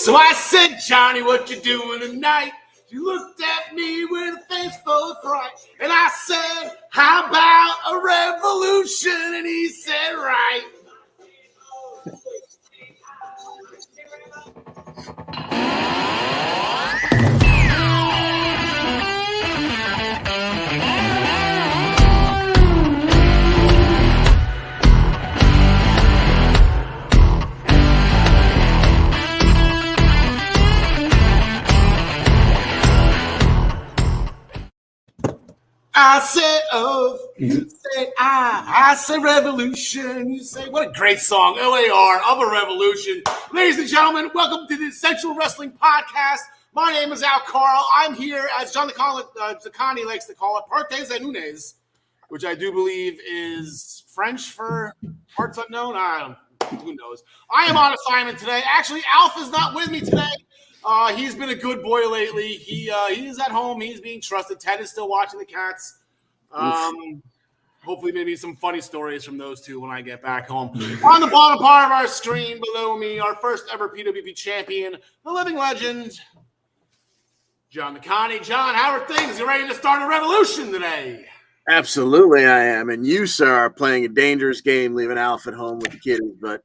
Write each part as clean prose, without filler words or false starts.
So I said, Johnny, what you doing tonight? You looked at me with a face full of fright. And I said, how about a revolution? And he said, right. I said, oh, you say I say revolution. You say, what a great song, OAR of a revolution. Ladies and gentlemen, welcome to the Essential Wrestling Podcast. My name is Karl. I'm here, as John Zacani likes to call it, Partes de Nunes, which I do believe is French for parts unknown. Who knows? I am on assignment today. Actually, Alpha's not with me today. He's been a good boy lately. He's at home. He's being trusted. Ted is still watching the Cats. Hopefully maybe some funny stories from those two when I get back home. On the bottom part of our screen below me, our first ever PWP champion, the living legend, John McConney. John, how are things? You ready to start a revolution today? Absolutely I am. And you, sir, are playing a dangerous game, leaving Alpha at home with the kiddies, but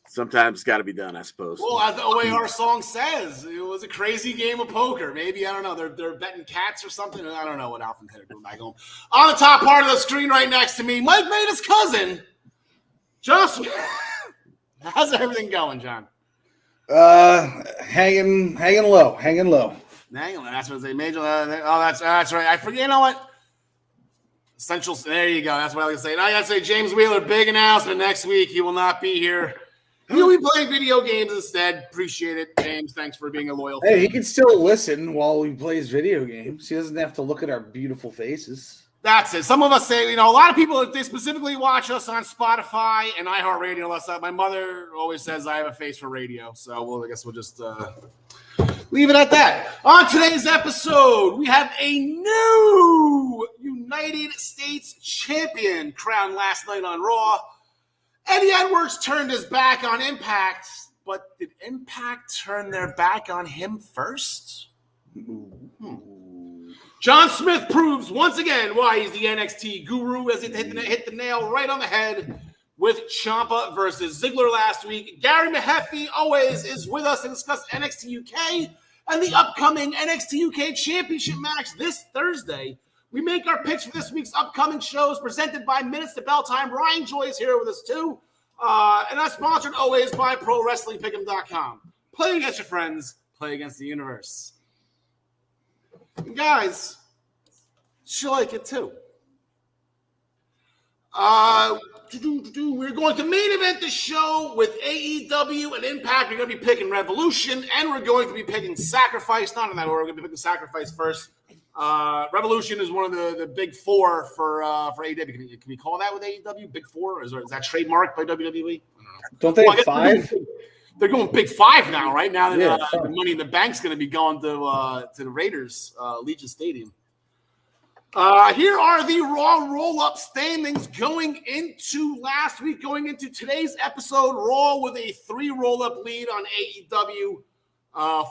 sometimes it's got to be done, I suppose. Well, as the OAR song says, it was a crazy game of poker. Maybe, I don't know, they're betting cats or something. I don't know what Alpha and Ted are doing back home. On the top part of the screen right next to me, Mike Maida's cousin, Josh. How's everything going, John? Hanging low. That's what they made. That's right. I forget. You know what? Essential. There you go. That's what I was saying. I gotta say, James Wheeler, big announcement next week. He will not be here. He'll be playing video games instead. Appreciate it, James. Thanks for being a loyal fan. Hey, he can still listen while he plays video games. He doesn't have to look at our beautiful faces. That's it. Some of us say, a lot of people, they specifically watch us on Spotify and iHeartRadio. My mother always says I have a face for radio. So, I guess we'll just leave it at that. On today's episode, we have a new United States champion crowned last night on Raw. Eddie Edwards turned his back on Impact, but did Impact turn their back on him first? John Smith proves once again why he's the NXT guru as he hit the nail right on the head with Champa versus Ziggler last week. Gary Mehaffy always is with us to discuss NXT UK and the upcoming NXT UK Championship match this Thursday. We make our picks for this week's upcoming shows presented by Minutes to Bell Time. Ryan Joy is here with us too. And I'm sponsored always by ProWrestlingPick'em.com. Play against your friends. Play against the universe. And guys, you like it too. We're going to main event the show with AEW and Impact. We're going to be picking Revolution, and we're going to be picking Sacrifice. Not in that order. We're going to be picking Sacrifice first. Revolution is one of the big four for AEW. Can we call that with AEW? Big four? Is that trademarked by WWE? Don't they have five? They're going big five now, right? Now that the Money in the Bank's going to be going to the Raiders, Legion Stadium. Here are the Raw roll-up standings going into last week, going into today's episode. Raw with a 3 roll-up lead on AEW.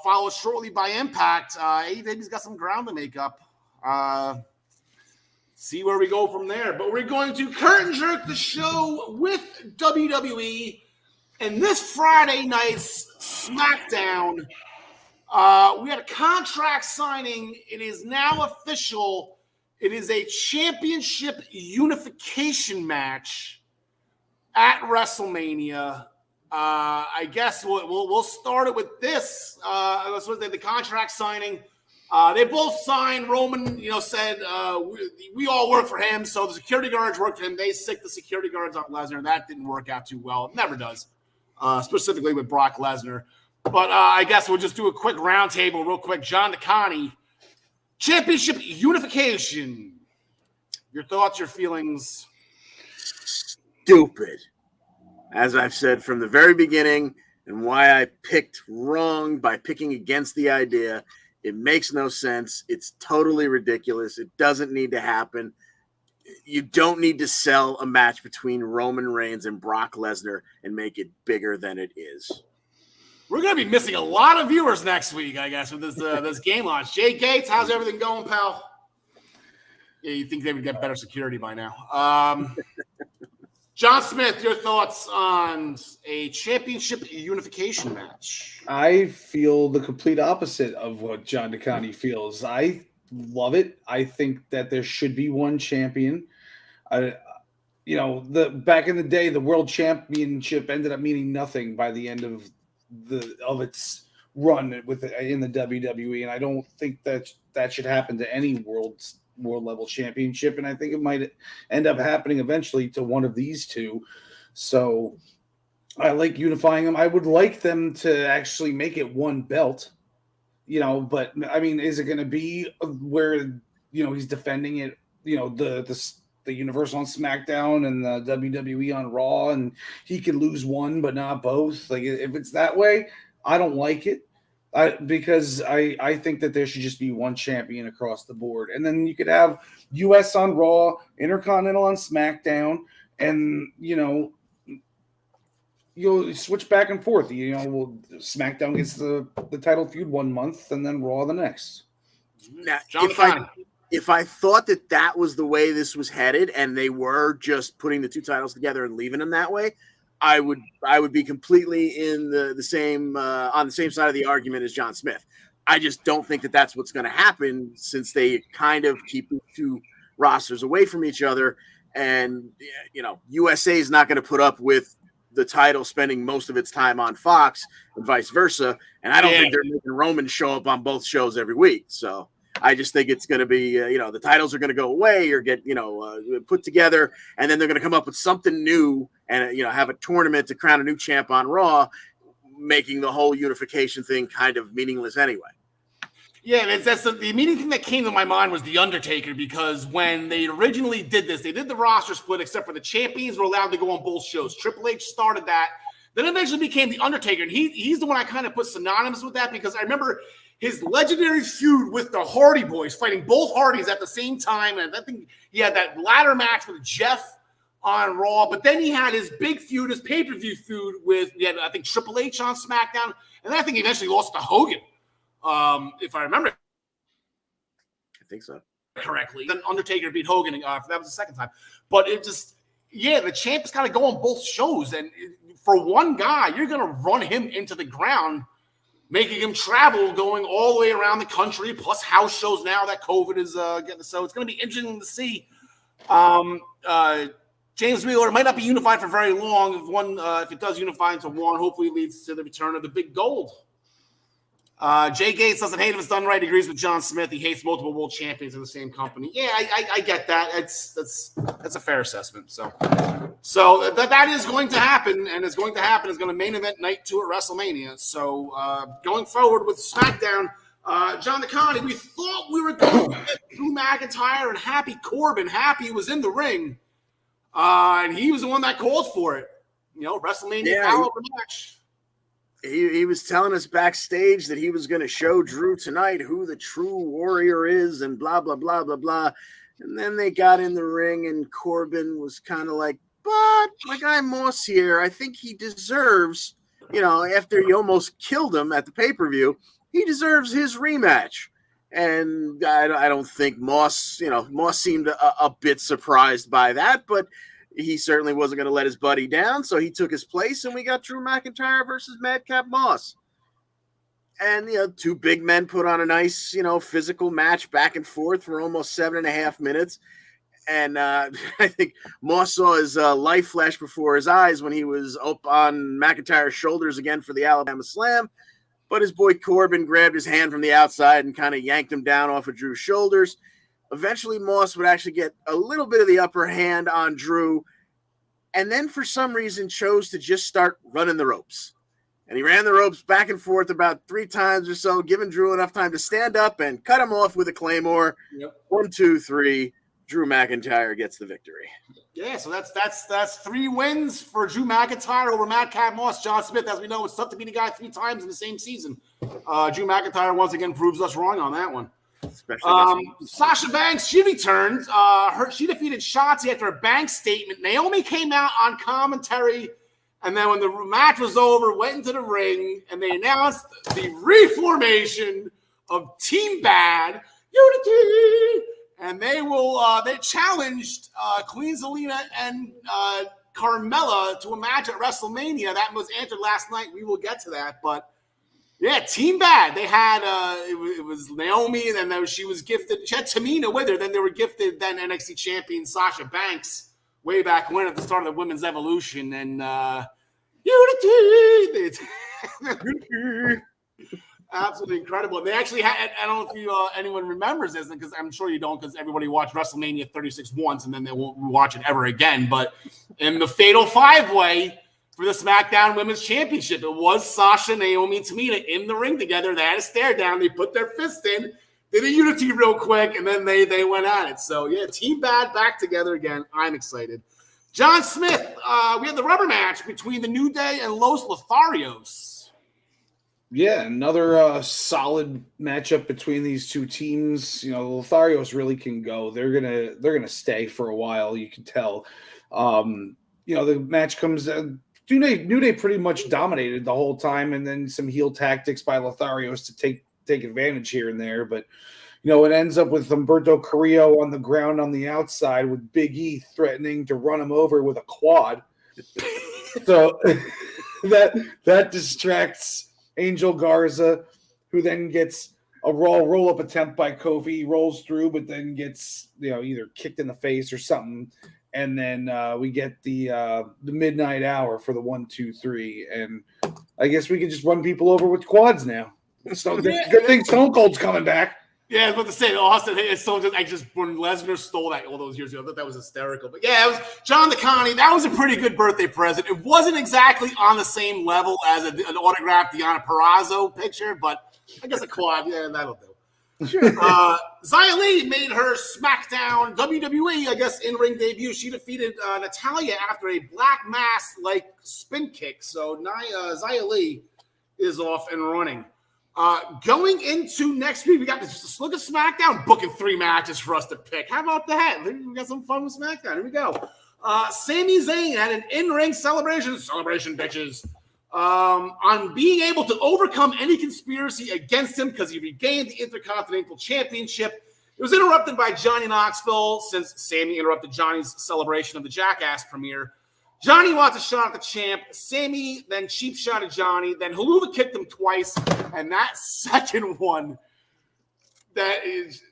Followed shortly by Impact. AEW's got some ground to make up. See where we go from there. But we're going to curtain jerk the show with WWE. And this Friday night's SmackDown, we had a contract signing. It is now official. It is a championship unification match at WrestleMania. I guess we'll start it with this. That's what the contract signing. They both signed. Roman, said we all work for him, so the security guards work for him. They sicked the security guards on Lesnar. That didn't work out too well. It never does, specifically with Brock Lesnar. But I guess we'll just do a quick roundtable real quick. John DeConnie, championship unification. Your thoughts, your feelings? Stupid. As I've said from the very beginning, and why I picked wrong by picking against the idea, it makes no sense. It's totally ridiculous. It doesn't need to happen. You don't need to sell a match between Roman Reigns and Brock Lesnar and make it bigger than it is. We're going to be missing a lot of viewers next week, I guess, with this game launch. Jay Gates, how's everything going, pal? Yeah, you think they would get better security by now. John Smith, your thoughts on a championship unification match? I feel the complete opposite of what John DeConnie feels. I love it. I think that there should be one champion. Back in the day, the world championship ended up meaning nothing by the end of its run in the WWE, and I don't think that should happen to any world level championship, and I think it might end up happening eventually to one of these two. So I like unifying them. I would like them to actually make it one belt, but I mean, is it going to be where he's defending it, the Universal on SmackDown and the WWE on Raw, and he can lose one but not both? Like, if it's that way, I don't like it. Because I think that there should just be one champion across the board. And then you could have US on Raw, Intercontinental on SmackDown, and, you'll switch back and forth. SmackDown gets the title feud 1 month and then Raw the next. Now, if I thought that was the way this was headed and they were just putting the two titles together and leaving them that way, I would be completely in the same on the same side of the argument as John Smith. I just don't think that's what's going to happen, since they kind of keep the two rosters away from each other, and USA is not going to put up with the title spending most of its time on Fox and vice versa. And I don't think they're making Roman show up on both shows every week. So I just think it's going to be, the titles are going to go away or get, put together, and then they're going to come up with something new and, have a tournament to crown a new champ on Raw, making the whole unification thing kind of meaningless anyway. Yeah, that's the immediate thing that came to my mind was The Undertaker, because when they originally did this, they did the roster split, except for the champions were allowed to go on both shows. Triple H started that. Then it eventually became The Undertaker, and he's the one I kind of put synonymous with that, because I remember his legendary feud with the Hardy Boys, fighting both Hardys at the same time. And I think he had that ladder match with Jeff on Raw, but then he had his big feud, his pay-per-view feud with, I think, Triple H on SmackDown. And then I think he eventually lost to Hogan, if I remember. I think so. Correctly. Then Undertaker beat Hogan. That was the second time. But it just, the champ's got to go on both shows. And for one guy, you're going to run him into the ground, making him travel, going all the way around the country, plus house shows now that COVID is getting. So it's going to be interesting to see. James Wheeler might not be unified for very long. If it does unify into one, hopefully it leads to the return of the big gold. Jay Gates doesn't hate if it's done right. He agrees with John Smith. He hates multiple world champions in the same company. Yeah, I get that. That's a fair assessment. So that is going to happen, and it's going to happen. It's going to main event night 2 at WrestleMania. So going forward with SmackDown, John DeConnie, we thought we were going to get Drew McIntyre and Happy Corbin. Happy was in the ring, and he was the one that called for it. WrestleMania power match. He was telling us backstage that he was going to show Drew tonight who the true warrior is and blah, blah, blah, blah, blah. And then they got in the ring and Corbin was kind of like, but my guy Moss here, I think he deserves, after you almost killed him at the pay-per-view, he deserves his rematch. And I don't think Moss seemed a bit surprised by that, but he certainly wasn't going to let his buddy down, so he took his place, and we got Drew McIntyre versus Madcap Moss. And, two big men put on a nice, physical match back and forth for almost 7.5 minutes. And I think Moss saw his life flash before his eyes when he was up on McIntyre's shoulders again for the Alabama Slam. But his boy Corbin grabbed his hand from the outside and kind of yanked him down off of Drew's shoulders. Eventually, Moss would actually get a little bit of the upper hand on Drew, and then for some reason chose to just start running the ropes. And he ran the ropes back and forth about 3 times or so, giving Drew enough time to stand up and cut him off with a Claymore. Yep. 1, 2, 3. Drew McIntyre gets the victory. Yeah, so that's 3 wins for Drew McIntyre over Madcap Moss. John Smith, as we know, it's tough to beat a guy 3 times in the same season. Drew McIntyre once again proves us wrong on that one. Sasha Banks, she returns. She defeated Shotzi after a Banks statement. Naomi came out on commentary And then when the match was over, went into the ring, and they announced the reformation of Team Bad Unity. And they challenged Queen Selena and Carmella to a match at WrestleMania. That was answered last night. We will get to that. But, yeah, Team Bad. They had, it was Naomi, and then she was gifted. She had Tamina with her. Then they were gifted then NXT champion Sasha Banks way back when at the start of the Women's Evolution. And Unity! Absolutely incredible. They actually had, I don't know if anyone remembers this, because I'm sure you don't, because everybody watched WrestleMania 36 once, and then they won't watch it ever again. But in the Fatal 5-Way for the SmackDown Women's Championship, it was Sasha, Naomi, and Tamina in the ring together. They had a stare down. They put their fist in, did a Unity real quick, and then they went at it. So, yeah, Team Bad back together again. I'm excited. John Smith, we had the rubber match between the New Day and Los Lotharios. Yeah, another solid matchup between these two teams. You know, the Lotharios really can go. They're gonna stay for a while. You can tell. You know, the match comes. New Day pretty much dominated the whole time, and then some heel tactics by Lotharios to take advantage here and there. But you know, it ends up with Humberto Carrillo on the ground on the outside, with Big E threatening to run him over with a quad. So that distracts Angel Garza, who then gets a roll-up attempt by Kofi. He rolls through, but then gets, you know, either kicked in the face or something. And then we get the midnight hour for the 1, 2, 3. And I guess we can just run people over with quads now. So good thing Stone Cold's coming back. Yeah, I was about to say, Austin, it's so just when Lesnar stole that all those years ago, I thought that was hysterical. But yeah, it was John DeConnie. That was a pretty good birthday present. It wasn't exactly on the same level as an autographed Deonna Purrazzo picture, but I guess a quad, yeah, that'll do. Sure. Xia Li made her SmackDown WWE, I guess, in-ring debut. She defeated Natalya after a Black Mass-like spin kick. So Xia Li is off and running. Going into next week, we got this look at SmackDown, booking 3 matches for us to pick. How about that? We got some fun with SmackDown. Here we go. Sami Zayn had an in-ring celebration, bitches, on being able to overcome any conspiracy against him because he regained the Intercontinental Championship. It was interrupted by Johnny Knoxville since Sami interrupted Johnny's celebration of the Jackass premiere. Johnny wants a shot at the champ. Sami then cheap shot at Johnny. Then Helluva kicked him twice. And that second one, that is,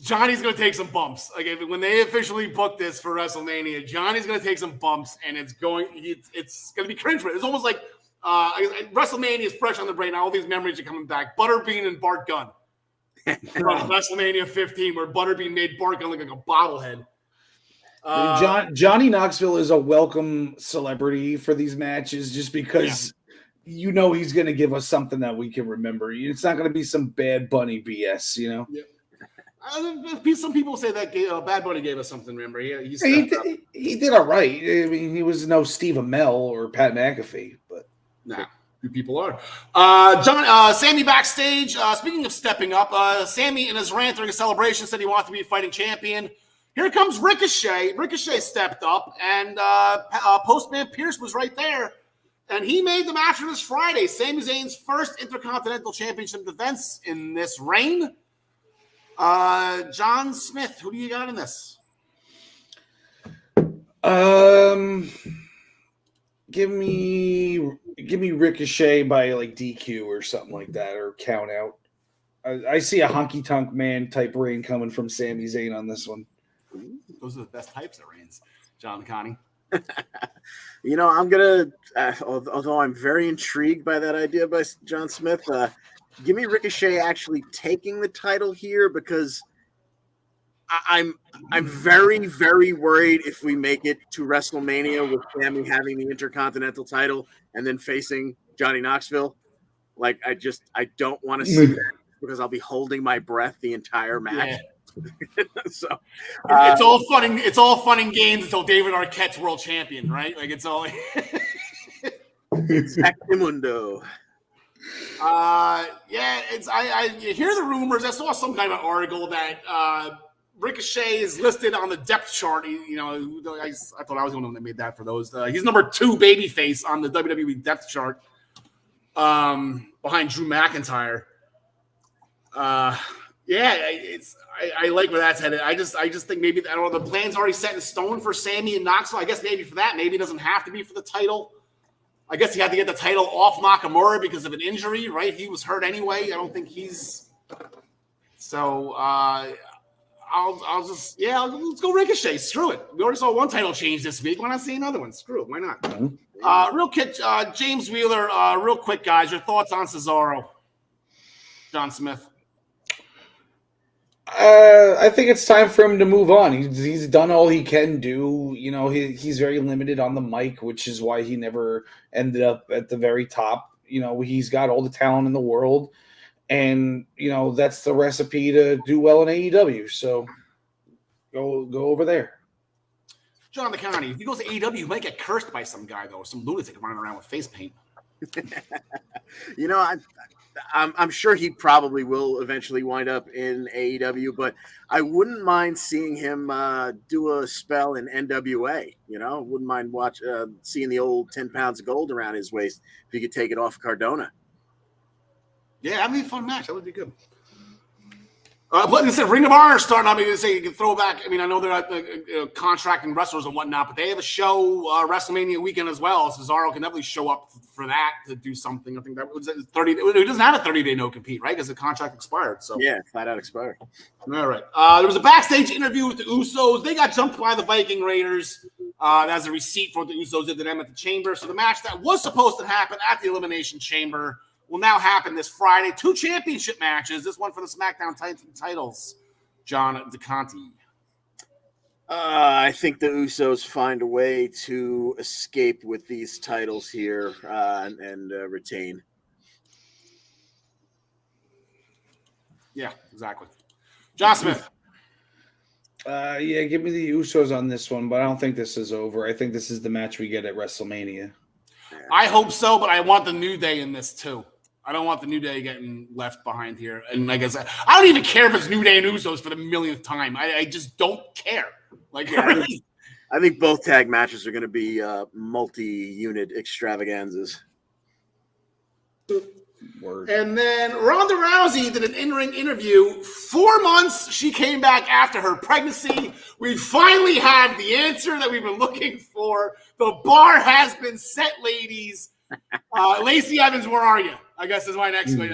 Johnny's going to take some bumps. Like when they officially book this for WrestleMania, Johnny's going to take some bumps, and it's going to be cringe. It's almost like WrestleMania is fresh on the brain. All these memories are coming back. Butterbean and Bart Gunn from WrestleMania 15, where Butterbean made Bart Gunn look like a bobblehead. Johnny Knoxville is a welcome celebrity for these matches just because you know he's going to give us something that we can remember. It's not going to be some Bad Bunny BS, you know? Yeah. Some people say that Bad Bunny gave us something, remember? He did all right. I mean, he was no Steve Amell or Pat McAfee, but... Nah. Who people are. Sami backstage. Speaking of stepping up, Sami in his rant during a celebration said he wants to be a fighting champion. Here comes Ricochet. Ricochet stepped up, and Postman Pierce was right there. And he made the match for this Friday. Sami Zayn's first Intercontinental Championship defense in this reign. John Smith, who do you got in this? Give me Ricochet by like DQ or something like that, or count out. I see a honky tonk man type reign coming from Sami Zayn on this one. Those are the best types of reigns, John Connie. You know, I'm gonna, although I'm very intrigued by that idea by John Smith, give me Ricochet actually taking the title here, because I'm very, very worried if we make it to WrestleMania with Sami having the Intercontinental title and then facing Johnny Knoxville. Like, I don't want to see that, because I'll be holding my breath the entire match. Yeah. So it's all fun and games until David Arquette's world champion, right? Like it's all Exactamundo. I hear the rumors. I saw some kind of article that Ricochet is listed on the depth chart. I thought I was the one that made that for those. He's number 2 babyface on the WWE depth chart, behind Drew McIntyre. I like where that's headed. I just think maybe, I don't know, the plan's already set in stone for Sammy and Knoxville. I guess maybe for that, maybe it doesn't have to be for the title. I guess he had to get the title off Nakamura because of an injury, right? He was hurt anyway. I don't think he's. So let's go Ricochet. Screw it. We already saw one title change this week. Why not see another one? Screw it. Why not? Real quick, James Wheeler. Real quick, guys. Your thoughts on Cesaro? John Smith. I think it's time for him to move on. He's done all he can do. He's very limited on the mic, which is why he never ended up at the very top. He's got all the talent in the world, and that's the recipe to do well in AEW. So go over there. John McConney, if he goes to AEW, he might get cursed by some guy though, some lunatic running around with face paint. I'm sure he probably will eventually wind up in AEW, but I wouldn't mind seeing him do a spell in NWA. Wouldn't mind seeing the old 10 pounds of gold around his waist if he could take it off Cardona. Yeah, that'd be a fun match. That would be good. But like I said, Ring of Honor starting. They say you can throw back. I know they're at contracting wrestlers and whatnot, but they have a show WrestleMania weekend as well. Cesaro can definitely show up for that to do something. I think that was 30. He doesn't have a 30-day no compete, right? Because the contract expired. So yeah, flat out expired. All right. There was a backstage interview with the Usos. They got jumped by the Viking Raiders. That's a receipt for what the Usos did to them at the Chamber. So the match that was supposed to happen at the Elimination Chamber will now happen this Friday. 2 championship matches. This one for the SmackDown titles. John DeConti. I think the Usos find a way to escape with these titles here and retain. Yeah, exactly. John Smith. Give me the Usos on this one, but I don't think this is over. I think this is the match we get at WrestleMania. I hope so, but I want the New Day in this too. I don't want the New Day getting left behind here. And like I said, I don't even care if it's New Day and Usos for the millionth time. I just don't care. I think both tag matches are going to be multi-unit extravaganzas. Word. And then Ronda Rousey did an in-ring interview. 4 months she came back after her pregnancy. We finally have the answer that we've been looking for. The bar has been set, ladies. Lacey Evans, where are you? I guess is my next one.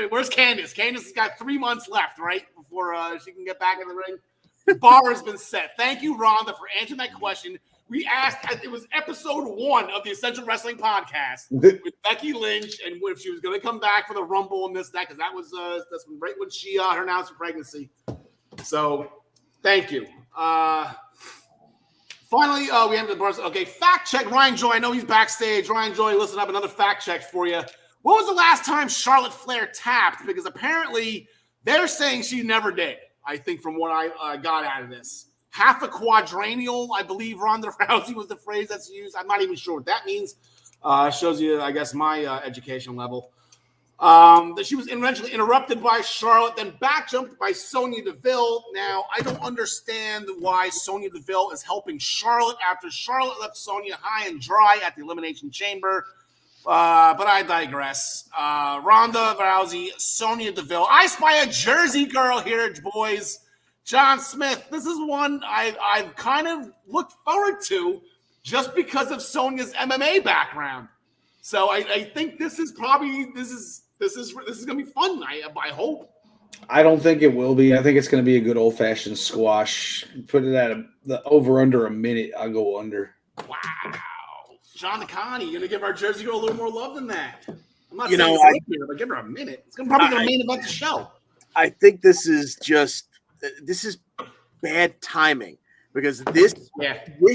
Where's Candice? Candice has got 3 months left, right, before she can get back in the ring. The bar has been set. Thank you, Rhonda, for answering that question. We asked, it was episode 1 of the Essential Wrestling Podcast with Becky Lynch, and if she was going to come back for the Rumble and that, because that was that's right when she her announced her pregnancy. So, thank you. Finally, we ended the bars. Okay, fact check. Ryan Joy, I know he's backstage. Ryan Joy, listen up, another fact check for you. What was the last time Charlotte Flair tapped? Because apparently they're saying she never did, I think, from what I got out of this. Half a quadrennial, I believe Ronda Rousey was the phrase that's used. I'm not even sure what that means. Shows you, I guess, my education level. That she was eventually interrupted by Charlotte, then back jumped by Sonya Deville. Now, I don't understand why Sonya Deville is helping Charlotte after Charlotte left Sonya high and dry at the Elimination Chamber. But I digress. Ronda Rousey, Sonya Deville. I spy a Jersey girl here, boys. John Smith. This is one I've kind of looked forward to just because of Sonya's MMA background. So I think this is probably this is gonna be fun. I hope. I don't think it will be. I think it's going to be a good old fashioned squash. Put it at the over under a minute. I'll go under. Wow. John DeConti, you're gonna give our Jersey girl a little more love than that. I'm not but give her a minute. It's probably gonna main event the show. I think this is bad timing because this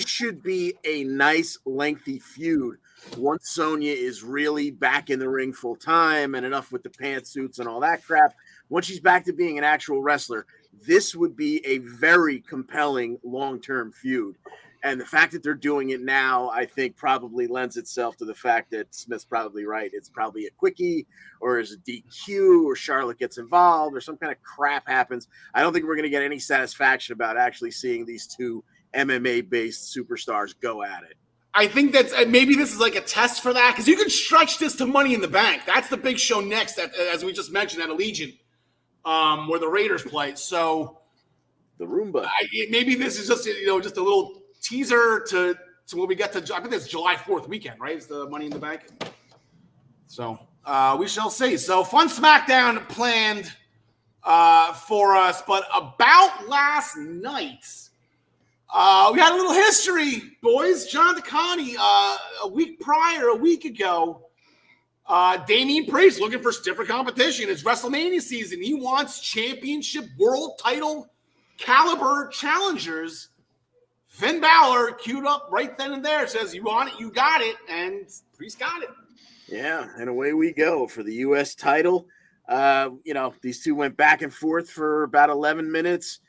should be a nice lengthy feud once Sonya is really back in the ring full time and enough with the pantsuits and all that crap. Once she's back to being an actual wrestler, this would be a very compelling long-term feud. And the fact that they're doing it now, I think probably lends itself to the fact that Smith's probably right. It's probably a quickie or is a DQ or Charlotte gets involved or some kind of crap happens. I don't think we're going to get any satisfaction about actually seeing these two MMA-based superstars go at it. I think that's maybe this is like a test for that because you can stretch this to Money in the Bank. That's the big show next, as we just mentioned, at Allegiant, where the Raiders play. So the Roomba. Maybe this is just just a little teaser to when we get to. I think it's July 4th weekend, right? It's the Money in the Bank. So we shall see. So fun SmackDown planned for us, but about last night. We had a little history, boys. John DeConnie, a week ago, Damian Priest looking for stiffer competition. It's WrestleMania season. He wants championship world title caliber challengers. Finn Balor queued up right then and there. Says, you want it, you got it. And Priest got it. Yeah, and away we go for the U.S. title. These two went back and forth for about 11 minutes.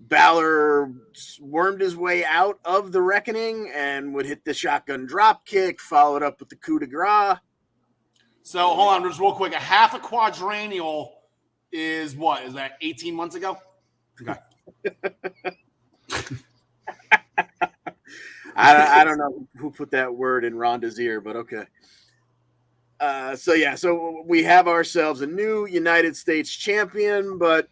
Balor wormed his way out of the reckoning and would hit the shotgun drop kick, followed up with the coup de grace. So hold on, just real quick. A half a quadrennial is what? Is that 18 months ago? Okay. I don't know who put that word in Ronda's ear, but okay. So we have ourselves a new United States champion, but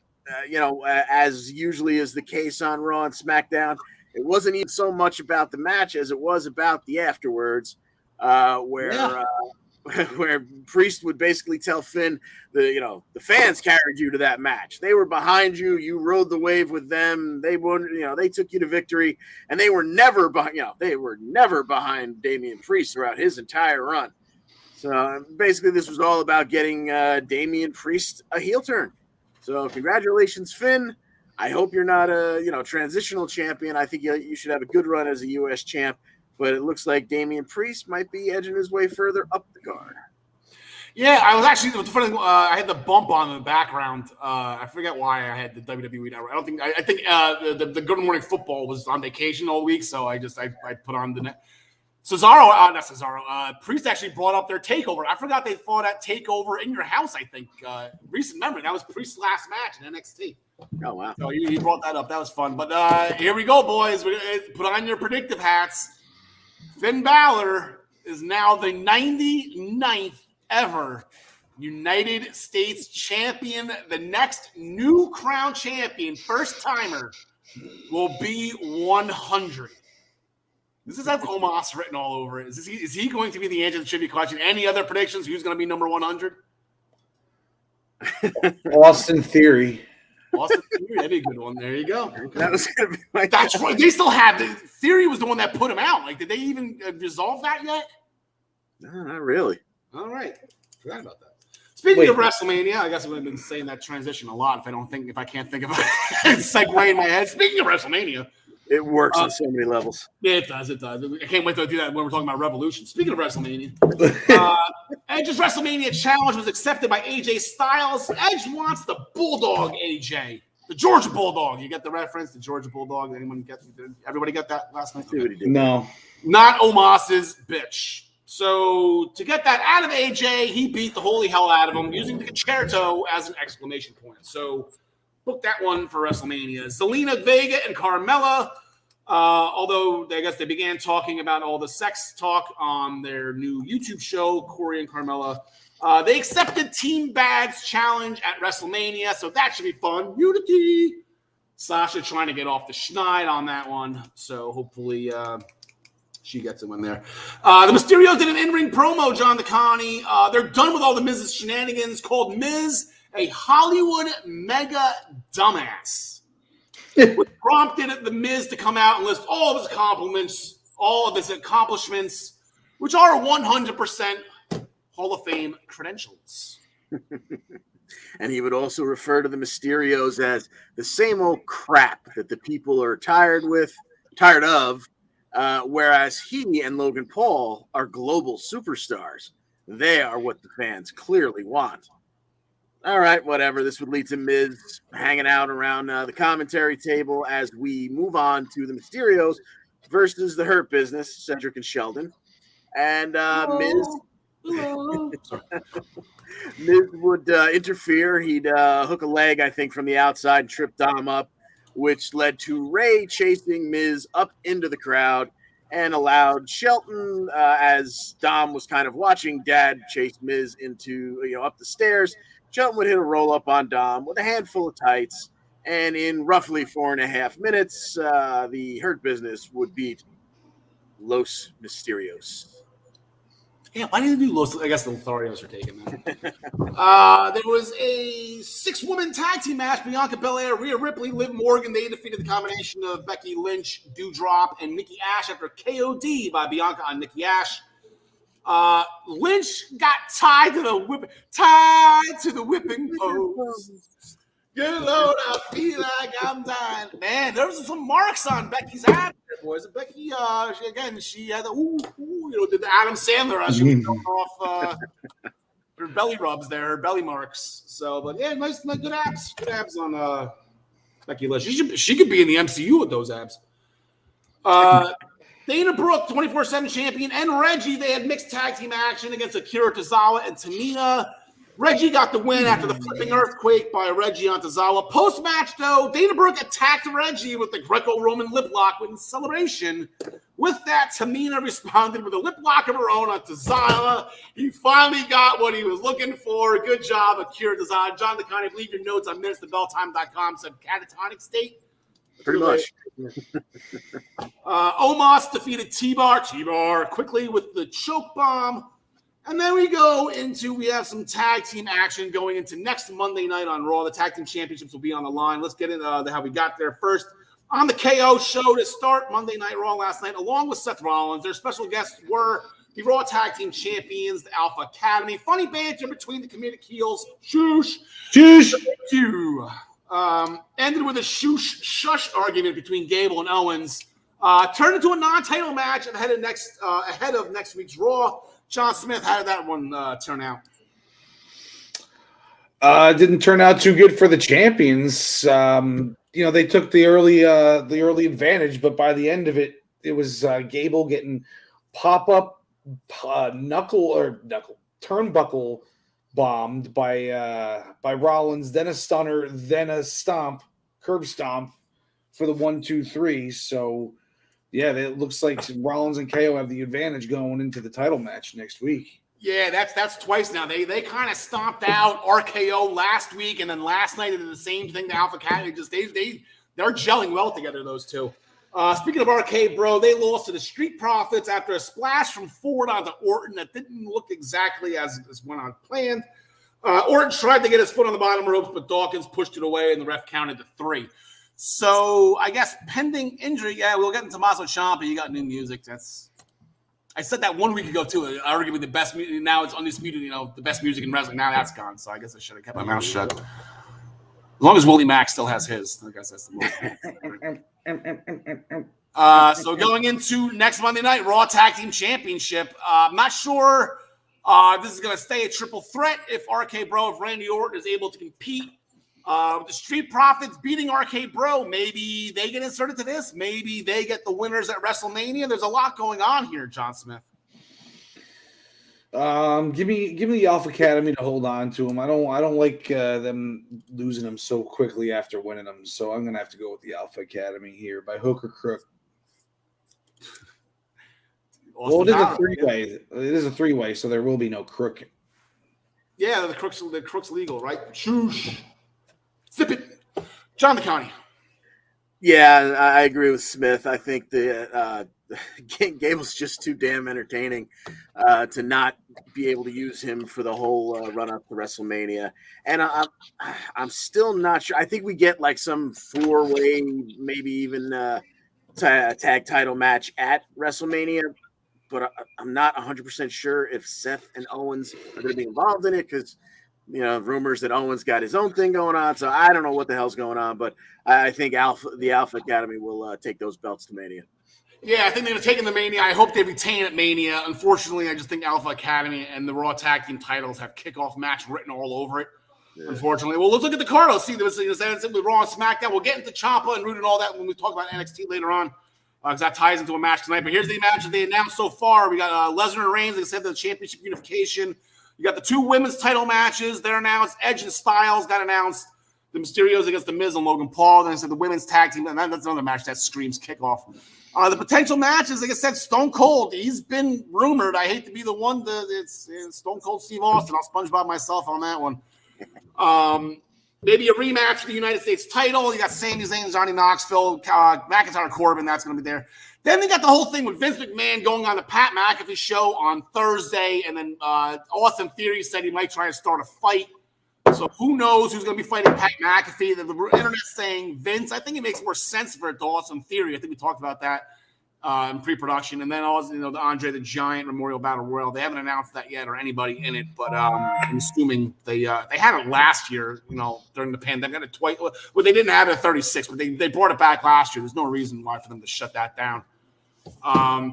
as usually is the case on Raw and SmackDown, it wasn't even so much about the match as it was about the afterwards, where Priest would basically tell Finn, the fans carried you to that match. They were behind you. You rode the wave with them. They won. They took you to victory, and they were never behind. They were never behind Damian Priest throughout his entire run. So basically, this was all about getting Damian Priest a heel turn. So congratulations, Finn. I hope you're not a transitional champion. I think you should have a good run as a U.S. champ. But it looks like Damian Priest might be edging his way further up the card. Yeah, I was actually I had the bump on in the background. I forget why I had the WWE Network. I think the Good Morning Football was on vacation all week, so I put on the net. Priest actually brought up their takeover. I forgot they fought at Takeover in your house, I think. Recent memory. That was Priest's last match in NXT. Oh, wow. So he brought that up. That was fun. But here we go, boys. Put on your predictive hats. Finn Balor is now the 99th ever United States champion. The next new crown champion, first timer, will be 100. This is have Omos written all over it. Is he going to be the answer to the trivia question? Any other predictions? Who's going to be number 100? Austin Theory. Austin Theory, that'd be a good one. There you go. That was going to be my That's right. They still have the Theory was the one that put him out. Like, did they even resolve that yet? No, not really. All right, forgot about that. Speaking of WrestleMania, I guess I would have been saying that transition a lot if I can't think of a segue in my head. Speaking of WrestleMania. It works on so many levels. Yeah, it does. I can't wait to do that when we're talking about Revolution. Speaking of WrestleMania, Edge's WrestleMania challenge was accepted by AJ Styles. Edge wants the Bulldog AJ. The Georgia Bulldog. You get the reference? The Georgia Bulldog. Everybody get that last night? No. Not Omos's bitch. So to get that out of AJ, he beat the holy hell out of him using the concerto as an exclamation point. So book that one for WrestleMania. Selena, Vega, and Carmella. Although I guess they began talking about all the sex talk on their new YouTube show, Corey and Carmella. They accepted Team Bad's challenge at WrestleMania, so that should be fun. Unity. Sasha trying to get off the schneid on that one, so hopefully she gets him in there. The Mysterios did an in-ring promo, John DeConnie. They're done with all the Miz's shenanigans, called Miz a Hollywood mega dumbass. Which prompted the Miz to come out and list all of his accomplishments, which are 100% Hall of Fame credentials. And he would also refer to the Mysterios as the same old crap that the people are tired of, whereas he and Logan Paul are global superstars. They are what the fans clearly want. All right, whatever. This would lead to Miz hanging out around the commentary table as we move on to the Mysterios versus the Hurt Business, Cedric and Sheldon. And Miz would interfere. He'd hook a leg, I think, from the outside and trip Dom up, which led to Ray chasing Miz up into the crowd and allowed Shelton, as Dom was kind of watching Dad chase Miz into, up the stairs. Shelton would hit a roll up on Dom with a handful of tights, and in roughly 4.5 minutes, the Hurt Business would beat Los Mysterios. Yeah, why didn't they do Los? I guess the Lotharios are taking that. There was a 6-woman tag team match. Bianca Belair, Rhea Ripley, Liv Morgan. They defeated the combination of Becky Lynch, Doudrop, and Nikki Ash after KOD by Bianca on Nikki Ash. Lynch got tied to the whipping post. Good Lord, I feel like I'm dying. Man, there was some marks on Becky's abs there, boys. Becky, she had did the Adam Sandler. She was going off her belly rubs there, her belly marks. So, but yeah, nice good abs. Good abs on Becky Lynch. She could be in the MCU with those abs. Dana Brooke, 24/7 champion, and Reggie, they had mixed tag team action against Akira Tozawa and Tamina. Reggie got the win after the flipping earthquake by Reggie on Tozawa. Post-match, though, Dana Brooke attacked Reggie with the Greco-Roman lip lock in celebration. With that, Tamina responded with a lip lock of her own on Tozawa. He finally got what he was looking for. Good job, Akira Tozawa. John DeConnie, leave your notes on minutesthebelltime.com. Said catatonic state. Pretty much. Omos defeated T-Bar quickly with the choke bomb. And then we have some tag team action going into next Monday night on Raw. The tag team championships will be on the line. Let's get into how we got there first. On the KO show to start Monday Night Raw last night, along with Seth Rollins, their special guests were the Raw tag team champions, the Alpha Academy. Funny banter between the comedic heels. Shoosh. Ended with a shush argument between Gable and Owens. Turned into a non-title match ahead of next week's Raw. John Smith, how did that one turn out? Didn't turn out too good for the champions. They took the early advantage, but by the end of it, it was Gable getting pop-up turnbuckle bombed by Rollins, then a stunner, then a curb stomp for the 1, 2, 3. So. Yeah, it looks like Rollins and KO have the advantage going into the title match next week. Yeah, that's twice now. They kind of stomped out RKO last week, and then last night they did the same thing to Alpha Academy. They're gelling well together, those two. Speaking of RK Bro, they lost to the Street Profits after a splash from Ford onto Orton that didn't look exactly as went on planned. Orton tried to get his foot on the bottom ropes, but Dawkins pushed it away, and the ref counted to 3. So I guess pending injury, we'll get into Tommaso Ciampa. You got new music. I said that 1 week ago too. Arguably the best music. Now it's undisputed. The best music in wrestling. Now that's gone. So I guess I should have kept my mouth shut. As long as Willie Mack still has his, I guess that's the most. So going into next Monday night, Raw Tag Team Championship. I'm not sure this is going to stay a triple threat if RK Bro, if Randy Orton is able to compete. The Street Profits beating RK Bro. Maybe they get inserted to this. Maybe they get the winners at WrestleMania. There's a lot going on here, John Smith. Give me the Alpha Academy to hold on to them. I don't like them losing them so quickly after winning them. So I'm gonna have to go with the Alpha Academy here by hook or crook. Well, it is a three-way. It is a three-way, so there will be no crook. Yeah, the crook's legal, right? Shoosh. Zip it. John DeConnie. Yeah, I agree with Smith. I think the Gable's just too damn entertaining to not be able to use him for the whole run up to WrestleMania. And I'm still not sure. I think we get like some 4-way, maybe even tag title match at WrestleMania. But I'm not 100% sure if Seth and Owens are going to be involved in it because, rumors that Owens got his own thing going on. So I don't know what the hell's going on, but I think the Alpha Academy will take those belts to Mania. Yeah, I think they're going to take in the Mania. I hope they retain at Mania. Unfortunately, I just think Alpha Academy and the Raw Tag Team titles have kickoff match written all over it. Yeah. Unfortunately. Well, let's look at the card. Let's see. With Raw and SmackDown. We'll get into Champa and Root and all that when we talk about NXT later on. because that ties into a match tonight. But here's the match that they announced so far. We got Lesnar and Reigns, like I said, the championship unification. You got the 2 women's title matches. They're announced. Edge and Styles got announced. The Mysterios against The Miz and Logan Paul. Then I said the women's tag team. And that's another match that screams kickoff. The potential matches, like I said, Stone Cold. He's been rumored. I hate to be the one. It's Stone Cold Steve Austin. I'll SpongeBob myself on that one. Maybe a rematch for the United States title. You got Sami Zayn, Johnny Knoxville, McIntyre, Corbin. That's going to be there. Then they got the whole thing with Vince McMahon going on the Pat McAfee show on Thursday. And then Austin Theory said he might try to start a fight. So who knows who's going to be fighting Pat McAfee? The internet's saying Vince. I think it makes more sense for it to Austin Theory. I think we talked about that in pre-production. And then also, the Andre the Giant Memorial Battle Royal. They haven't announced that yet or anybody in it, but I'm assuming they had it last year, during the pandemic. They had it twice. Well, they didn't have it at 36, but they brought it back last year. There's no reason why for them to shut that down.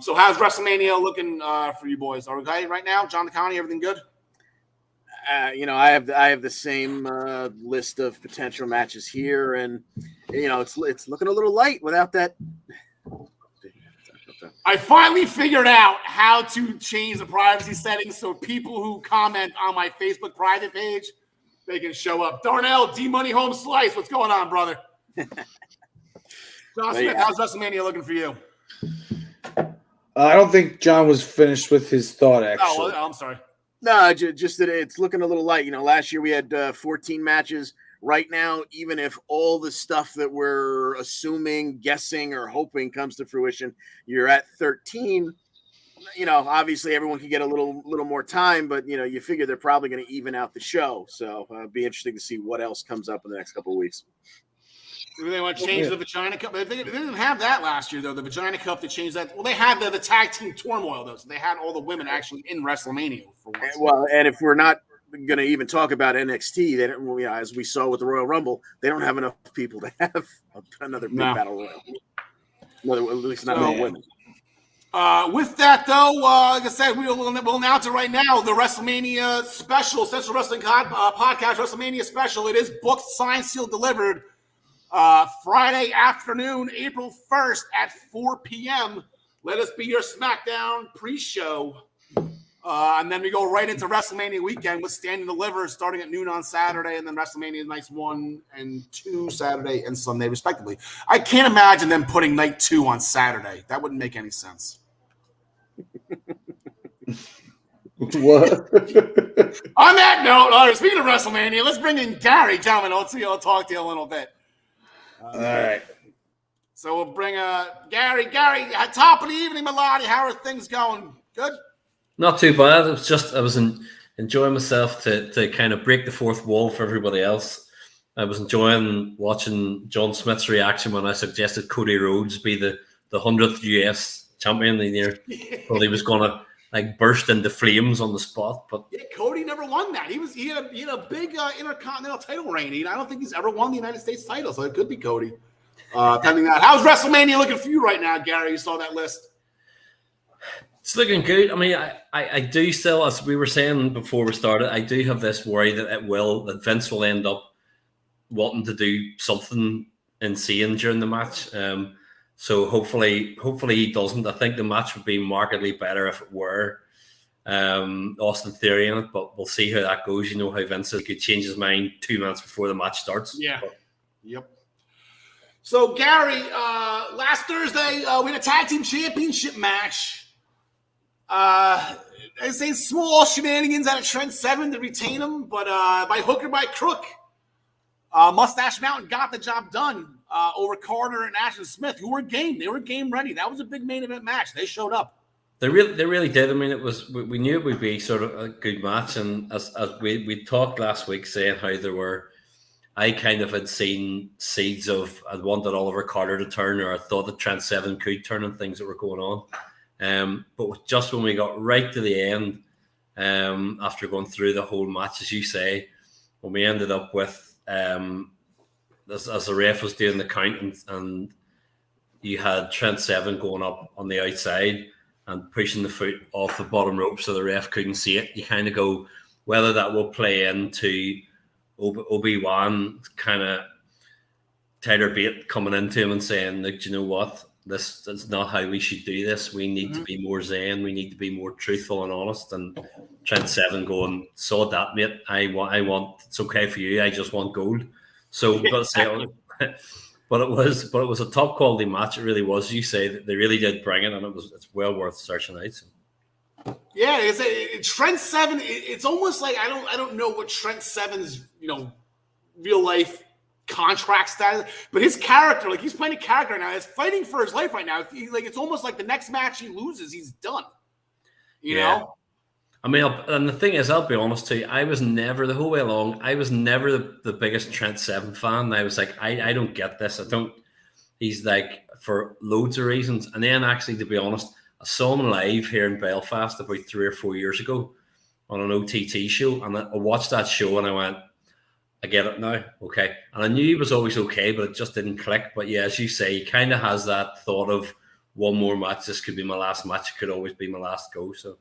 So how's WrestleMania looking for you boys? Are we okay right now? John DeConnie, everything good? I have the same list of potential matches here, and it's looking a little light without that. I finally figured out how to change the privacy settings so people who comment on my Facebook private page, they can show up. Darnell, D-Money Home Slice, what's going on, brother? John Smith, how's WrestleMania looking for you? I don't think John was finished with his thought, actually. Oh, well, I'm sorry. No, just that it's looking a little light. Last year we had 14 matches. Right now, even if all the stuff that we're assuming, guessing, or hoping comes to fruition, you're at 13. Obviously everyone can get a little more time, but you figure they're probably going to even out the show. So it'd be interesting to see what else comes up in the next couple of weeks. Do they want to change the Vagina Cup? They didn't have that last year, though. The Vagina Cup, they changed that. Well, they had the tag team turmoil, though. So they had all the women actually in WrestleMania for once. Well, and if we're not going to even talk about NXT, they don't, as we saw with the Royal Rumble, they don't have enough people to have another big battle royal. Well, at least not enough women. With that, though, like I said, we'll announce it right now. The WrestleMania Special, Central Wrestling Podcast, WrestleMania Special. It is booked, signed, sealed, delivered. Friday afternoon, April 1st at 4 p.m. Let us be your SmackDown pre-show. And then we go right into WrestleMania weekend with Stand and Deliver starting at noon on Saturday, and then WrestleMania nights 1 and 2 Saturday and Sunday, respectively. I can't imagine them putting night 2 on Saturday. That wouldn't make any sense. What? On that note, speaking of WrestleMania, let's bring in Gary, gentlemen. I'll talk to you a little bit. All right. So we'll bring Gary. Gary, at top of the evening, Melody. How are things going? Good? Not too bad. I was enjoying myself to kind of break the fourth wall for everybody else. I was enjoying watching John Smith's reaction when I suggested Cody Rhodes be the 100th US champion. Thought he was going to burst into flames on the spot. But yeah, Cody never won that. He had a big intercontinental title reign. I don't think he's ever won the United States title, so it could be Cody. Pending that. How's WrestleMania looking for you right now, Gary? You saw that list. It's looking good. I mean, I do still, as we were saying before we started, I do have this worry that Vince will end up wanting to do something insane during the match. So hopefully he doesn't. I think the match would be markedly better if it were Austin Theory in it, but we'll see how that goes. How Vince could change his mind 2 minutes before the match starts. Yeah. Yep. So Gary, last Thursday we had a tag team championship match. I say small shenanigans out of Trent Seven to retain him, but by hook or by crook, Mustache Mountain got the job done over Carter and Ashton Smith, who were game. They were game ready. That was a big main event match. They showed up. They really did. I mean, we knew it would be sort of a good match, and as we talked last week, saying how I kind of had seen seeds of I wanted Oliver Carter to turn, or I thought that Trent Seven could turn, and things that were going on. But just when we got right to the end, after going through the whole match, as you say, when we ended up with as the ref was doing the count, and you had Trent Seven going up on the outside and pushing the foot off the bottom rope so the ref couldn't see it, you kind of go, whether that will play into Obi-Wan kind of Tyler Bate coming into him and saying, look, you know what? this is not how we should do this. We need to be more zen. We need to be more truthful and honest. And Trent Seven going, saw that, mate. I want. It's okay for you. I just want gold. So, but it was a top quality match. It really was. You say that they really did bring it, and it's well worth searching out. So. Yeah, Trent Seven. It's almost like I don't know what Trent Seven's real life contract status, but his character, like he's playing a character now, he's fighting for his life right now. It's almost like the next match he loses, he's done. You know? I mean, and the thing is, I'll be honest too, I was never, the whole way along, I was never the biggest Trent Seven fan. I was like, I don't get this. He's like, for loads of reasons. And then actually, to be honest, I saw him live here in Belfast about 3 or 4 years ago on an OTT show. And I watched that show and I went, I get it now. Okay. And I knew he was always okay, but it just didn't click. But yeah, as you say, he kind of has that thought of one more match. This could be my last match. It could always be my last go. So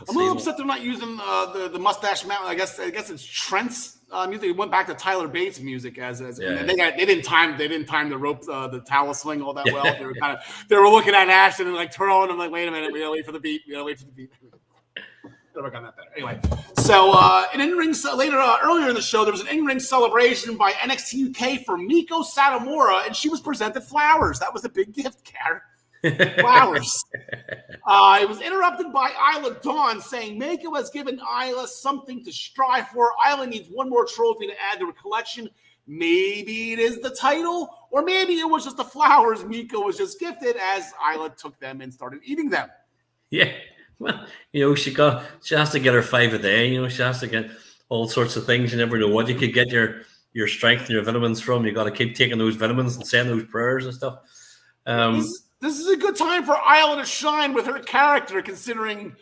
I'm a little upset they're not using the Mustache Mountain. I guess it's Trent's music. It went back to Tyler Bates' music and they didn't time the rope, the towel swing all that well. They were looking at Ashton and like twirling. I'm like, wait a minute, we gotta wait for the beat. Work on that better. Anyway, so an in-ring earlier in the show, there was an in-ring celebration by NXT UK for Miko Satomura, and she was presented flowers. That was a big gift, Karen. Flowers. It was interrupted by Isla Dawn saying Miko has given Isla something to strive for. Isla needs one more trophy to add to her collection. Maybe it is the title, or maybe it was just the flowers Miko was just gifted as Isla took them and started eating them. Yeah. Well, she has to get her 5 a day. She has to get all sorts of things. You never know what you could get your strength and your vitamins from. You got to keep taking those vitamins and saying those prayers and stuff. This is a good time for Isla to shine with her character, considering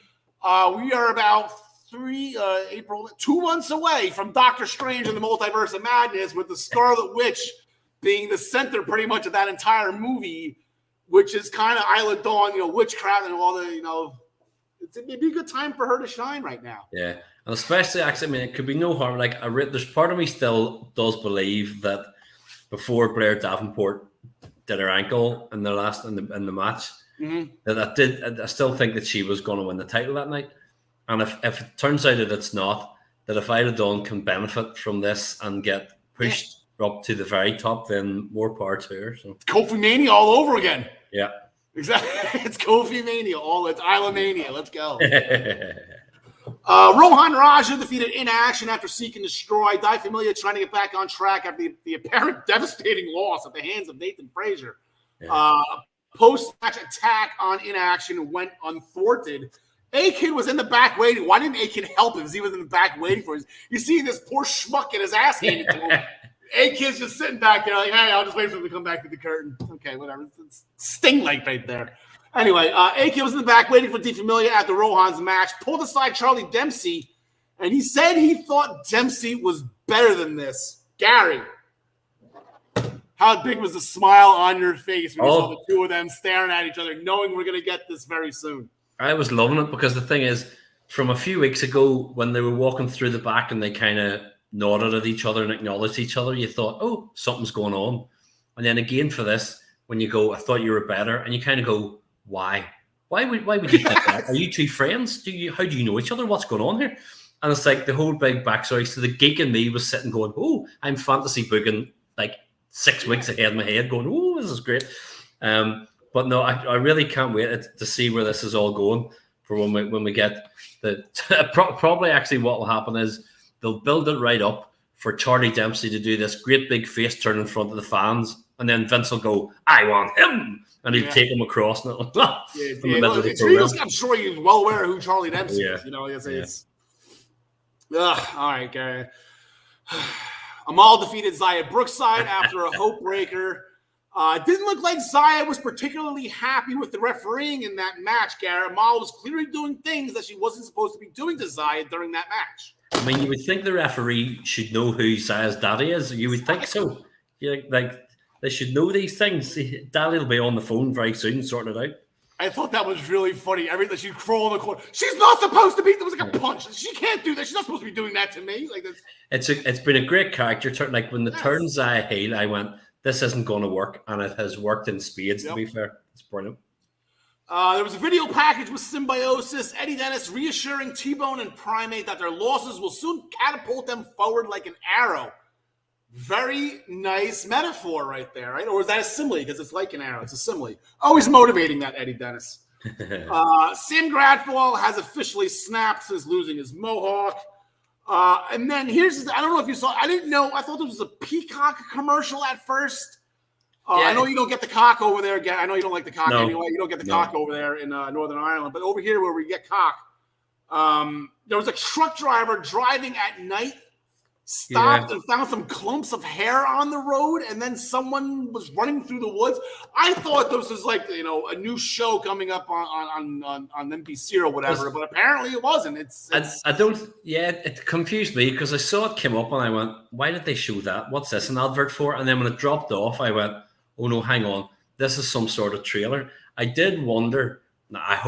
we are about 2 months away from Doctor Strange and the Multiverse of Madness, with the Scarlet Witch being the center pretty much of that entire movie, which is kind of Isla Dawn, witchcraft and all the, it'd be a good time for her to shine right now. Yeah, and especially, actually, I mean, it could be no harm. Like, there's part of me still does believe that before Blair Davenport did her ankle in the match, I still think that she was going to win the title that night. And if it turns out that it's not, that if Isla Dawn can benefit from this and get pushed up to the very top, then more power to her. So Kofi Mania all over again. Yeah. Exactly. It's Kofi Mania. It's Isla Mania. Let's go. Rohan Raja defeated In Action after Seek and Destroy. Di Familia trying to get back on track after the apparent devastating loss at the hands of Nathan Frazier. Yeah. Post-match attack on In Action went unthwarted. A-Kid was in the back waiting. Why didn't A-Kid help him? Because he was in the back waiting for him. You see this poor schmuck get his ass handed to him. A-Kid's just sitting back there like, hey, I'll just wait for him to come back to the curtain. Okay, whatever. It's Sting-like right there. Anyway, A-Kid was in the back waiting for Di Familia after Rohan's match. Pulled aside Charlie Dempsey, and he said he thought Dempsey was better than this. Gary, how big was the smile on your face when you saw the two of them staring at each other, knowing we're going to get this very soon? I was loving it because the thing is, from a few weeks ago when they were walking through the back and they kind of nodded at each other and acknowledged each other, you thought, oh, something's going on. And then again for this, when you go, I thought you were better, and you kind of go, why? Why would you think that? Are you two friends? How do you know each other? What's going on here? And it's like the whole big backstory. So the geek in me was sitting going, oh, I'm fantasy booking like 6 weeks ahead in my head going, oh, this is great. But no, I really can't wait to see where this is all going for when we get the probably actually what will happen is they'll build it right up for Charlie Dempsey to do this great big face turn in front of the fans, and then Vince will go, I want him, and he'll take him across from the middle of the program. I'm sure he's well aware of who Charlie Dempsey is. All right, Gary. Amal defeated Zaya Brookside after a hope breaker. Didn't look like Zaya was particularly happy with the refereeing in that match, Garrett. Amal was clearly doing things that she wasn't supposed to be doing to Zaya during that match. I mean, you would think the referee should know who Zaya's daddy is. You would think so. Yeah, like they should know these things. Daddy will be on the phone very soon, sorting it out. I thought that was really funny. Everything she'd crawl in the corner. She's not supposed to be. There was like a punch. She can't do that. She's not supposed to be doing that to me. Like this. It's been a great character turn. Like when the turn Zaya heel, I went, this isn't going to work, and it has worked in spades. To be fair, it's brilliant. There was a video package with Symbiosis, Eddie Dennis reassuring T-Bone and Primate that their losses will soon catapult them forward like an arrow. Very nice metaphor right there, right? Or is that a simile? Because it's like an arrow. It's a simile. Always motivating, that Eddie Dennis. Sam Gradwell has officially snapped since losing his mohawk. And then I don't know if you saw, I didn't know, I thought this was a Peacock commercial at first. I know you don't get the cock over there again. I know you don't like the cock anyway. You don't get the cock over there in Northern Ireland. But over here where we get cock, there was a truck driver driving at night, stopped and found some clumps of hair on the road, and then someone was running through the woods. I thought this was like, a new show coming up on NBC or whatever, but apparently it wasn't. It confused me because I saw it came up and I went, why did they show that? What's this an advert for? And then when it dropped off, I went, oh no, hang on. This is some sort of trailer. I did wonder. Now, I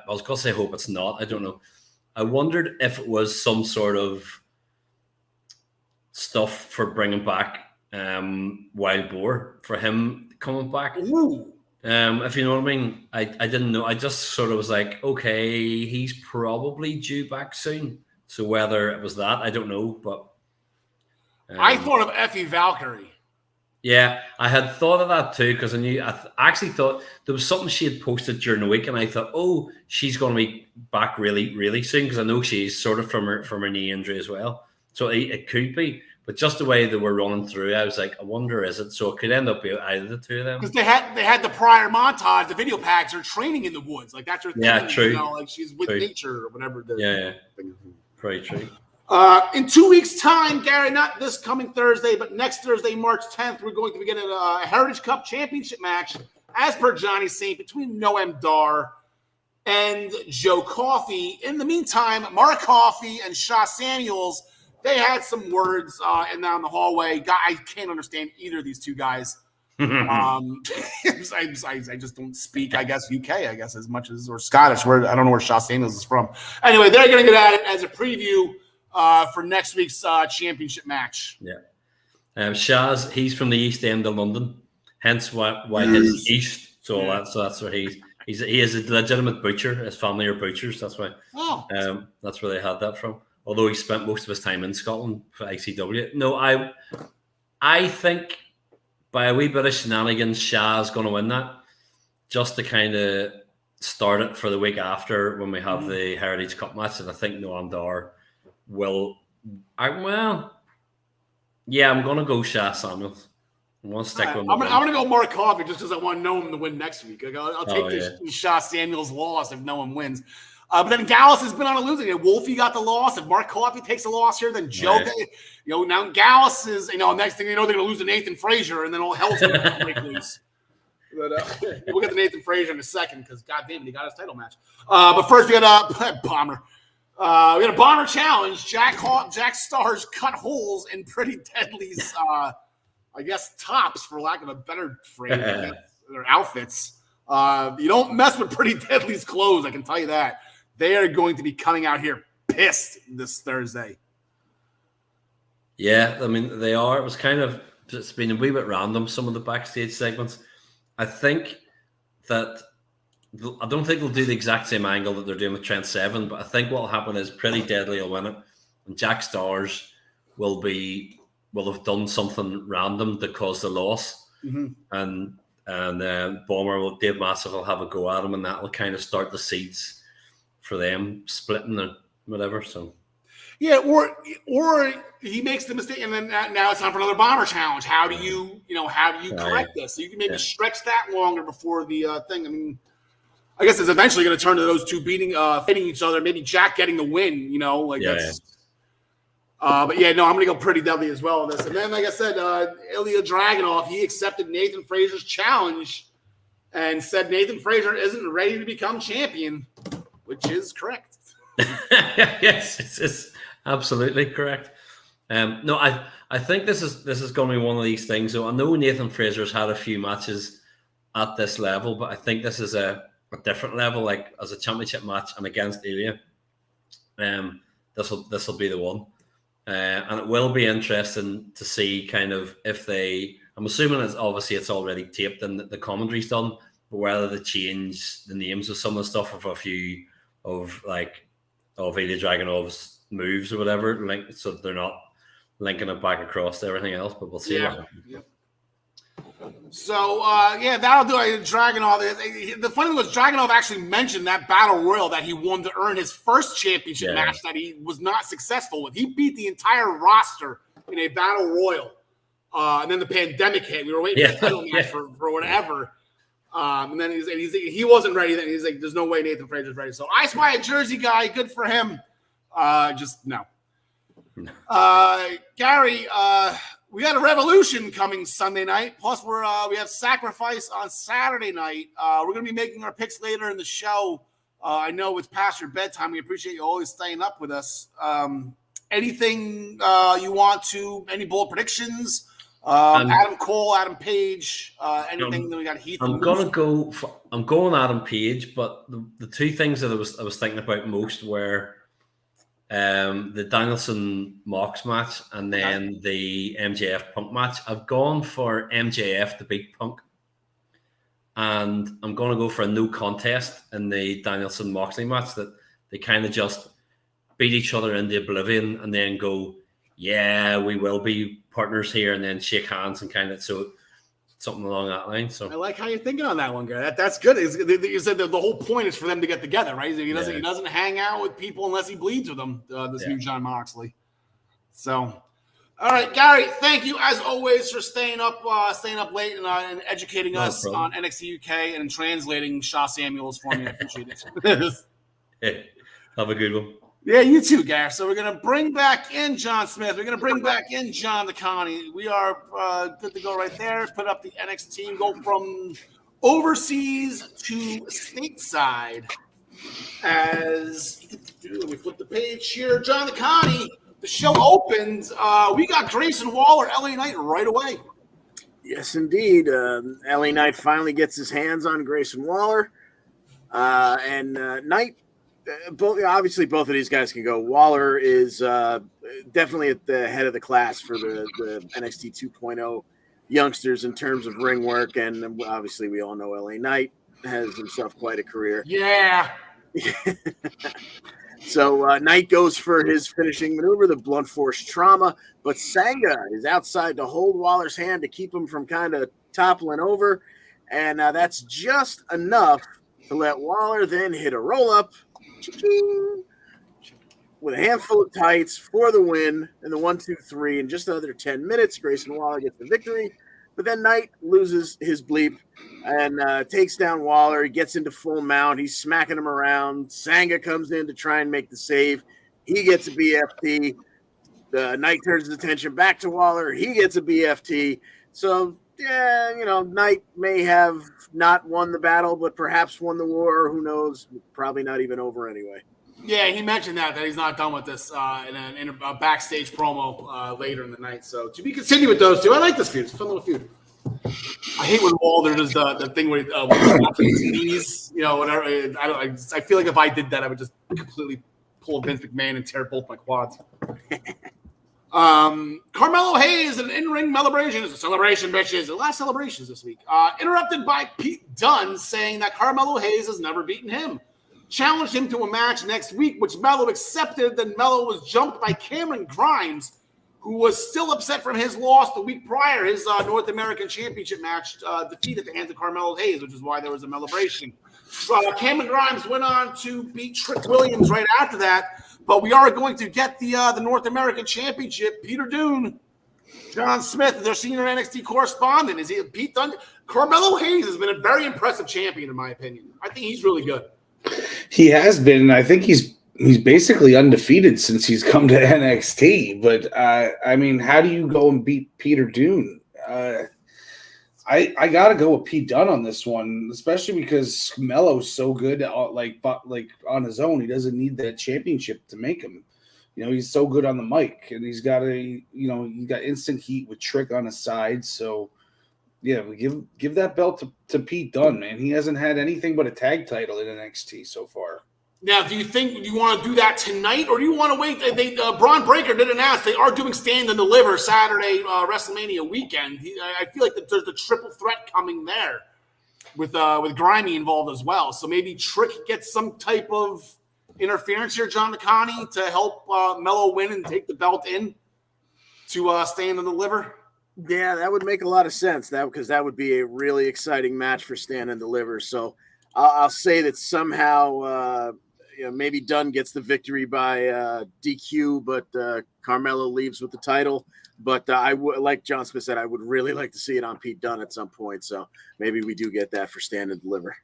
was going to say hope it's not. I don't know. I wondered if it was some sort of stuff for bringing back Wild Boar, for him coming back. Ooh. If you know what I mean. I didn't know. I just sort of was like, okay, he's probably due back soon. So whether it was that, I don't know. But I thought of Effie Valkyrie. Yeah, I had thought of that too because I actually thought there was something she had posted during the week, and I thought, oh, she's going to be back really, really soon because I know she's sort of from her knee injury as well. So it could be, but just the way they were running through, I was like, I wonder is it? So it could end up being either the two of them. Because they had the prior montage, the video packs, her training in the woods, like that's her thing. Yeah, true. Like she's with nature or whatever. Yeah, very true. In 2 weeks' time, Gary, not this coming Thursday, but next Thursday, March 10th, we're going to begin a Heritage Cup Championship match, as per Johnny Saint, between Noam Dar and Joe Coffey. In the meantime, Mark Coffey and Shaw Samuels, they had some words down the hallway. I can't understand either of these two guys. I just don't speak, I guess, UK, as much as, or Scottish. I don't know where Shaw Samuels is from. Anyway, they're going to get at it as a preview for next week's championship match. Yeah. Shaz, he's from the East End of London, hence why his East. So that's where he is a legitimate butcher. His family are butchers. That's why. That's where they had that from. Although he spent most of his time in Scotland for ICW. No, I think by a wee bit of shenanigans, Shah's going to win that, just to kind of start it for the week after when we have the Heritage Cup match. And I think Noam Dar will. I'm going to go Shah Samuels. I'm going to stick with him. I'm going to go Mark Coffey just because I want Noam to win next week. I'll take the Shah Samuels loss if Noam wins. But then Gallus has been on a losing. Wolfie got the loss. If Mark Coffey takes a loss here, then Joe, now Gallus is, next thing you know, they're going to lose to Nathan Frazier, and then all hell's going to break loose. But we'll get to Nathan Frazier in a second because, goddamn, he got his title match. But first, we got a bomber. We had a bomber challenge. Jack Stars cut holes in Pretty Deadly's, tops, for lack of a better phrase, their outfits. You don't mess with Pretty Deadly's clothes, I can tell you that. They are going to be coming out here pissed this Thursday. Yeah, I mean, they are. It was it's been a wee bit random, some of the backstage segments. I think that, I don't think they'll do the exact same angle that they're doing with Trent Seven, but I think what will happen is Pretty Deadly will win it, and Jack Stars will have done something random to cause the loss. And Bomber Dave Massive will have a go at him, and that will kind of start the seeds for them splitting or whatever. So or he makes the mistake, and then now it's time for another bomber challenge. How do you correct this? So you can maybe stretch that longer before the thing. I mean, I guess it's eventually going to turn to those two hitting each other. Maybe Jack getting the win. But I'm going to go Pretty Deadly as well on this. And then, like I said, Ilya Dragunov, he accepted Nathan Frazier's challenge and said Nathan Frazier isn't ready to become champion, which is correct. Yes, it's absolutely correct. No, I think this is going to be one of these things. So I know Nathan Frazier's had a few matches at this level, but I think this is a different level, like as a championship match and against Ilya. This will be the one. And it will be interesting to see kind of if they I'm assuming it's already taped and the commentary's done, but whether they change the names of some of the stuff of a few of Ilya Dragunov's moves or whatever, so that they're not linking it back across to everything else, but we'll see. So, that'll do it. Dragunov. The funny thing was, Dragunov actually mentioned that Battle Royal that he won to earn his first championship match that he was not successful with. He beat the entire roster in a Battle Royal. And then the pandemic hit. We were waiting for the title match for whatever. And then he wasn't ready. Then he's like, there's no way Nathan Frazier's ready. So I spy a Jersey guy. Good for him. Just no. Gary, we got a Revolution coming Sunday night. Plus, we have Sacrifice on Saturday night. We're going to be making our picks later in the show. I know it's past your bedtime. We appreciate you always staying up with us. Anything you want to? Any bold predictions? Adam Cole, Adam Page. Anything that we got? Heath. I'm going Adam Page, but the two things that I was thinking about most were the Danielson Mox match and then the MJF Punk match. I've gone for MJF to beat Punk, and I'm going to go for a no contest in the Danielson Moxley match, that they kind of just beat each other into oblivion and then go, yeah, we will be partners here, and then shake hands and kind of something along that line. So I like how you're thinking on that one, Gary. That's good. You said the whole point is for them to get together, right? He doesn't hang out with people unless he bleeds with them. This new John Moxley. So, all right, Gary. Thank you as always for staying up late and educating us on NXT UK and translating Shaw Samuels for me. I appreciate it. Hey, have a good one. Yeah, you too, Gar. So we're going to bring back in John Smith. We're going to bring back in John DeConnie. We are good to go right there. Put up the NXT, go from overseas to stateside. Let me flip the page here. John DeConnie, the show opens. We got Grayson Waller, LA Knight right away. Yes, indeed. LA Knight finally gets his hands on Grayson Waller. And Knight, both of these guys can go. Waller is definitely at the head of the class for the NXT 2.0 youngsters in terms of ring work, and obviously we all know LA Knight has himself quite a career. Yeah. So Knight goes for his finishing maneuver, the blunt force trauma, but Sanga is outside to hold Waller's hand to keep him from kind of toppling over, and that's just enough to let Waller then hit a roll-up with a handful of tights for the win and the 1-2-3 in just another 10 minutes. Grayson Waller gets the victory, but then Knight loses his bleep and takes down Waller. He gets into full mount. He's smacking him around. Sanga comes in to try and make the save. He gets a BFT. Knight turns his attention back to Waller. He gets a BFT. So, yeah, Knight may have not won the battle, but perhaps won the war. Who knows? Probably not even over anyway. Yeah, he mentioned that he's not done with this in a backstage promo later in the night. So to be continued with those two. I like this feud. It's a fun little feud. I hate when Walter does the thing where he's his knees, whatever. I feel like if I did that, I would just completely pull a Vince McMahon and tear both my quads. Carmelo Hayes, an in-ring celebration. It's a celebration, bitches. The last celebrations this week. Interrupted by Pete Dunne saying that Carmelo Hayes has never beaten him. Challenged him to a match next week, which Melo accepted. Then Melo was jumped by Cameron Grimes, who was still upset from his loss the week prior, his North American Championship match, defeat at the hands of Carmelo Hayes, which is why there was a celebration. Cameron Grimes went on to beat Trick Williams right after that. But we are going to get the North American Championship. Peter Dune, John Smith, their senior NXT correspondent. Is he Pete Dunne? Carmelo Hayes has been a very impressive champion, in my opinion. I think he's really good. He has been. I think he's basically undefeated since he's come to NXT. But how do you go and beat Peter Dune? I gotta go with Pete Dunne on this one, especially because Melo's so good, like on his own. He doesn't need that championship to make him. He's so good on the mic, and he's got he's got instant heat with Trick on his side. So yeah, we give that belt to Pete Dunne, man. He hasn't had anything but a tag title in NXT so far. Now, do you want to do that tonight, or do you want to wait? Braun Breaker did announce they are doing Stand and Deliver Saturday WrestleMania weekend. I feel like there's a triple threat coming there with Grimy involved as well. So maybe Trick gets some type of interference here, John Nakani, to help Mello win and take the belt in to Stand and Deliver. Yeah, that would make a lot of sense. Because that would be a really exciting match for Stand and Deliver. So I'll say that somehow. Maybe Dunn gets the victory by DQ, but Carmella leaves with the title. But I would, like John Smith said, I would really like to see it on Pete Dunne at some point. So maybe we do get that for Stand and Deliver.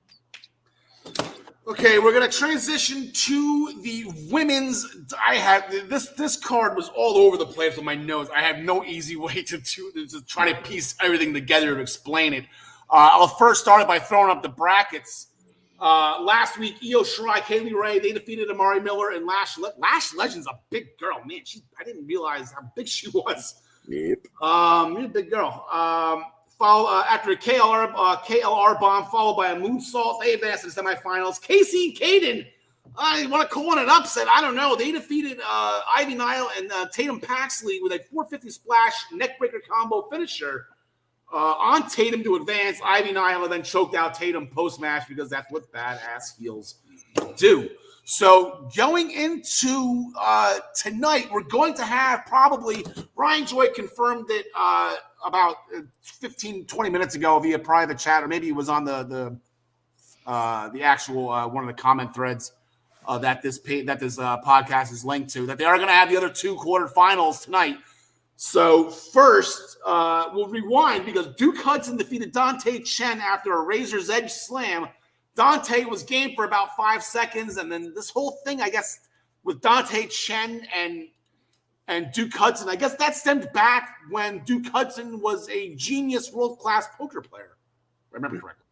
Okay, we're going to transition to the women's. I had this card was all over the place with my notes. I have no easy way to try to piece everything together and explain it. I'll first start it by throwing up the brackets. Last week, Io Shirai, Kaylee Ray, they defeated Amari Miller and Lash. Lash Legend's a big girl, man. I didn't realize how big she was. Yep. She's a big girl. After a KLR bomb, followed by a moonsault, they advanced to the semifinals. Casey and Kaden, I want to call it an upset. I don't know. They defeated Ivy Nile and Tatum Paxley with a 450 splash neckbreaker combo finisher. On Tatum to advance, Ivy Nile then choked out Tatum post-match because that's what badass heels do. So going into tonight, we're going to have probably Ryan Joy confirmed it about 15, 20 minutes ago via private chat, or maybe it was on the actual one of the comment threads that this podcast is linked to, that they are going to have the other two quarterfinals tonight. So first, we'll rewind because Duke Hudson defeated Dante Chen after a razor's edge slam. Dante was game for about 5 seconds, and then this whole thing, I guess, with Dante Chen and Duke Hudson, I guess that stemmed back when Duke Hudson was a genius world-class poker player. If I remember correctly.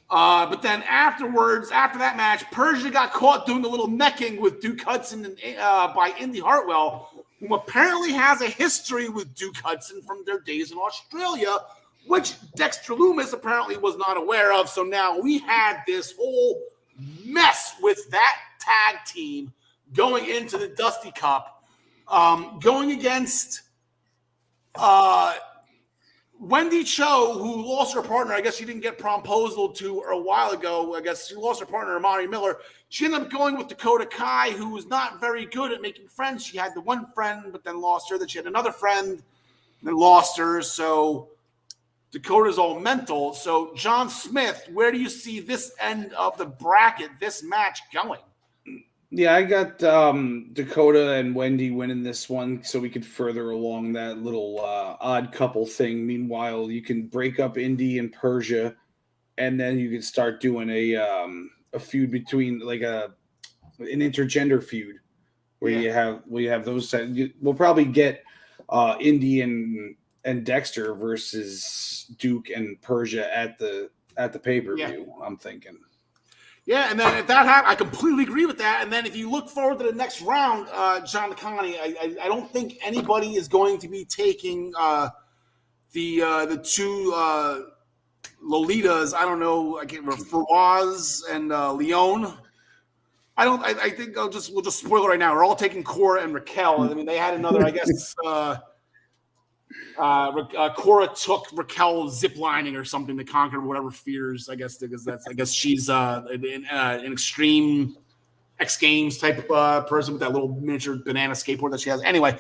But then afterwards, after that match, Persia got caught doing a little necking with Duke Hudson by Indy Hartwell, who apparently has a history with Duke Hudson from their days in Australia, which Dexter Lumis apparently was not aware of. So now we had this whole mess with that tag team going into the Dusty Cup, going against Wendy Cho, who lost her partner. I guess she didn't get promposal to her a while ago. I guess she lost her partner, Amari Miller. She ended up going with Dakota Kai, who was not very good at making friends. She had the one friend, but then lost her. Then she had another friend, then lost her. So Dakota's all mental. So John Smith, where do you see this end of the bracket, this match going? Yeah, I got Dakota and Wendy winning this one so we could further along that little odd couple thing. Meanwhile, you can break up Indy and Persia, and then you can start doing a feud between, like an intergender feud where you have those. We'll probably get Indy and Dexter versus Duke and Persia at the pay-per-view. I'm thinking. Yeah, and then if that happens, I completely agree with that. And then if you look forward to the next round, John Connie, I don't think anybody is going to be taking the two Lolitas. I don't know. I can't remember, Fawaz and Leon. I think we'll just spoil it right now. We're all taking Cora and Raquel. I mean, they had another. I guess Cora took Raquel ziplining or something to conquer whatever fears. I guess because she's an extreme X Games type person with that little miniature banana skateboard that she has. Anyway,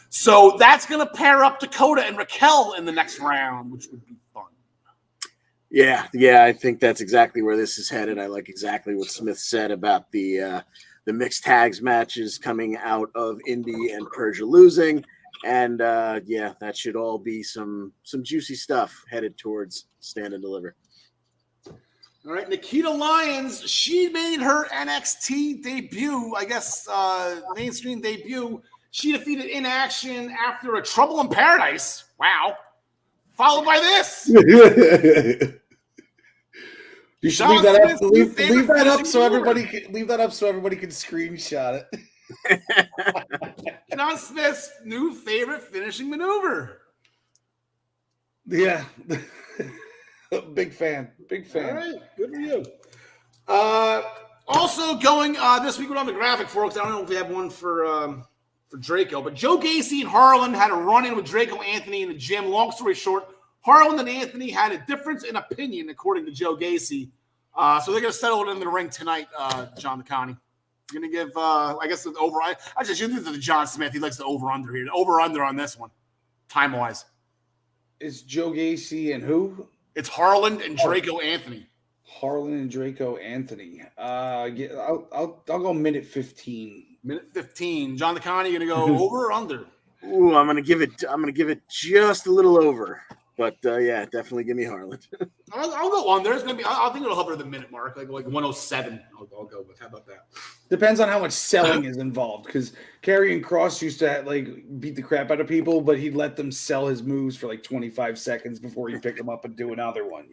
so that's gonna pair up Dakota and Raquel in the next round, which would be fun. Yeah, I think that's exactly where this is headed. I like exactly what Smith said about the mixed tags matches coming out of Indy and Persia losing. And that should all be some juicy stuff headed towards Stand and Deliver. All right, Nikita Lyons, she made her NXT debut, I guess mainstream debut. She defeated In Action after a Trouble in Paradise. Wow. Followed by this. You should leave that up. Leave that up so everybody can screenshot it. John Smith's new favorite finishing maneuver. Yeah. Big fan. All right, good for you. Also going this week, we don't have a graphic for us. I don't know if we have one for Draco, but Joe Gacy and Harlan had a run-in with Draco Anthony in the gym. Long story short, Harlan and Anthony had a difference in opinion, according to Joe Gacy. So they're going to settle it in the ring tonight, John McConney. You're going to give, I guess, the over. I just use this to John Smith. He likes the over-under here. The over-under on this one, time-wise. It's Joe Gacy and who? It's Harlan and Draco Anthony. Harlan and Draco Anthony. I'll go minute 15. Minute 15. John McConney, you going to go over or under? Ooh, I'm gonna give it just a little over. But yeah, definitely give me Harlan. I'll go under. It's gonna be. I think it'll hover the minute mark, like 107. I'll go with. How about that? Depends on how much selling is involved. Because Karrion Kross used to beat the crap out of people, but he'd let them sell his moves for 25 seconds before he picked them up and do another one.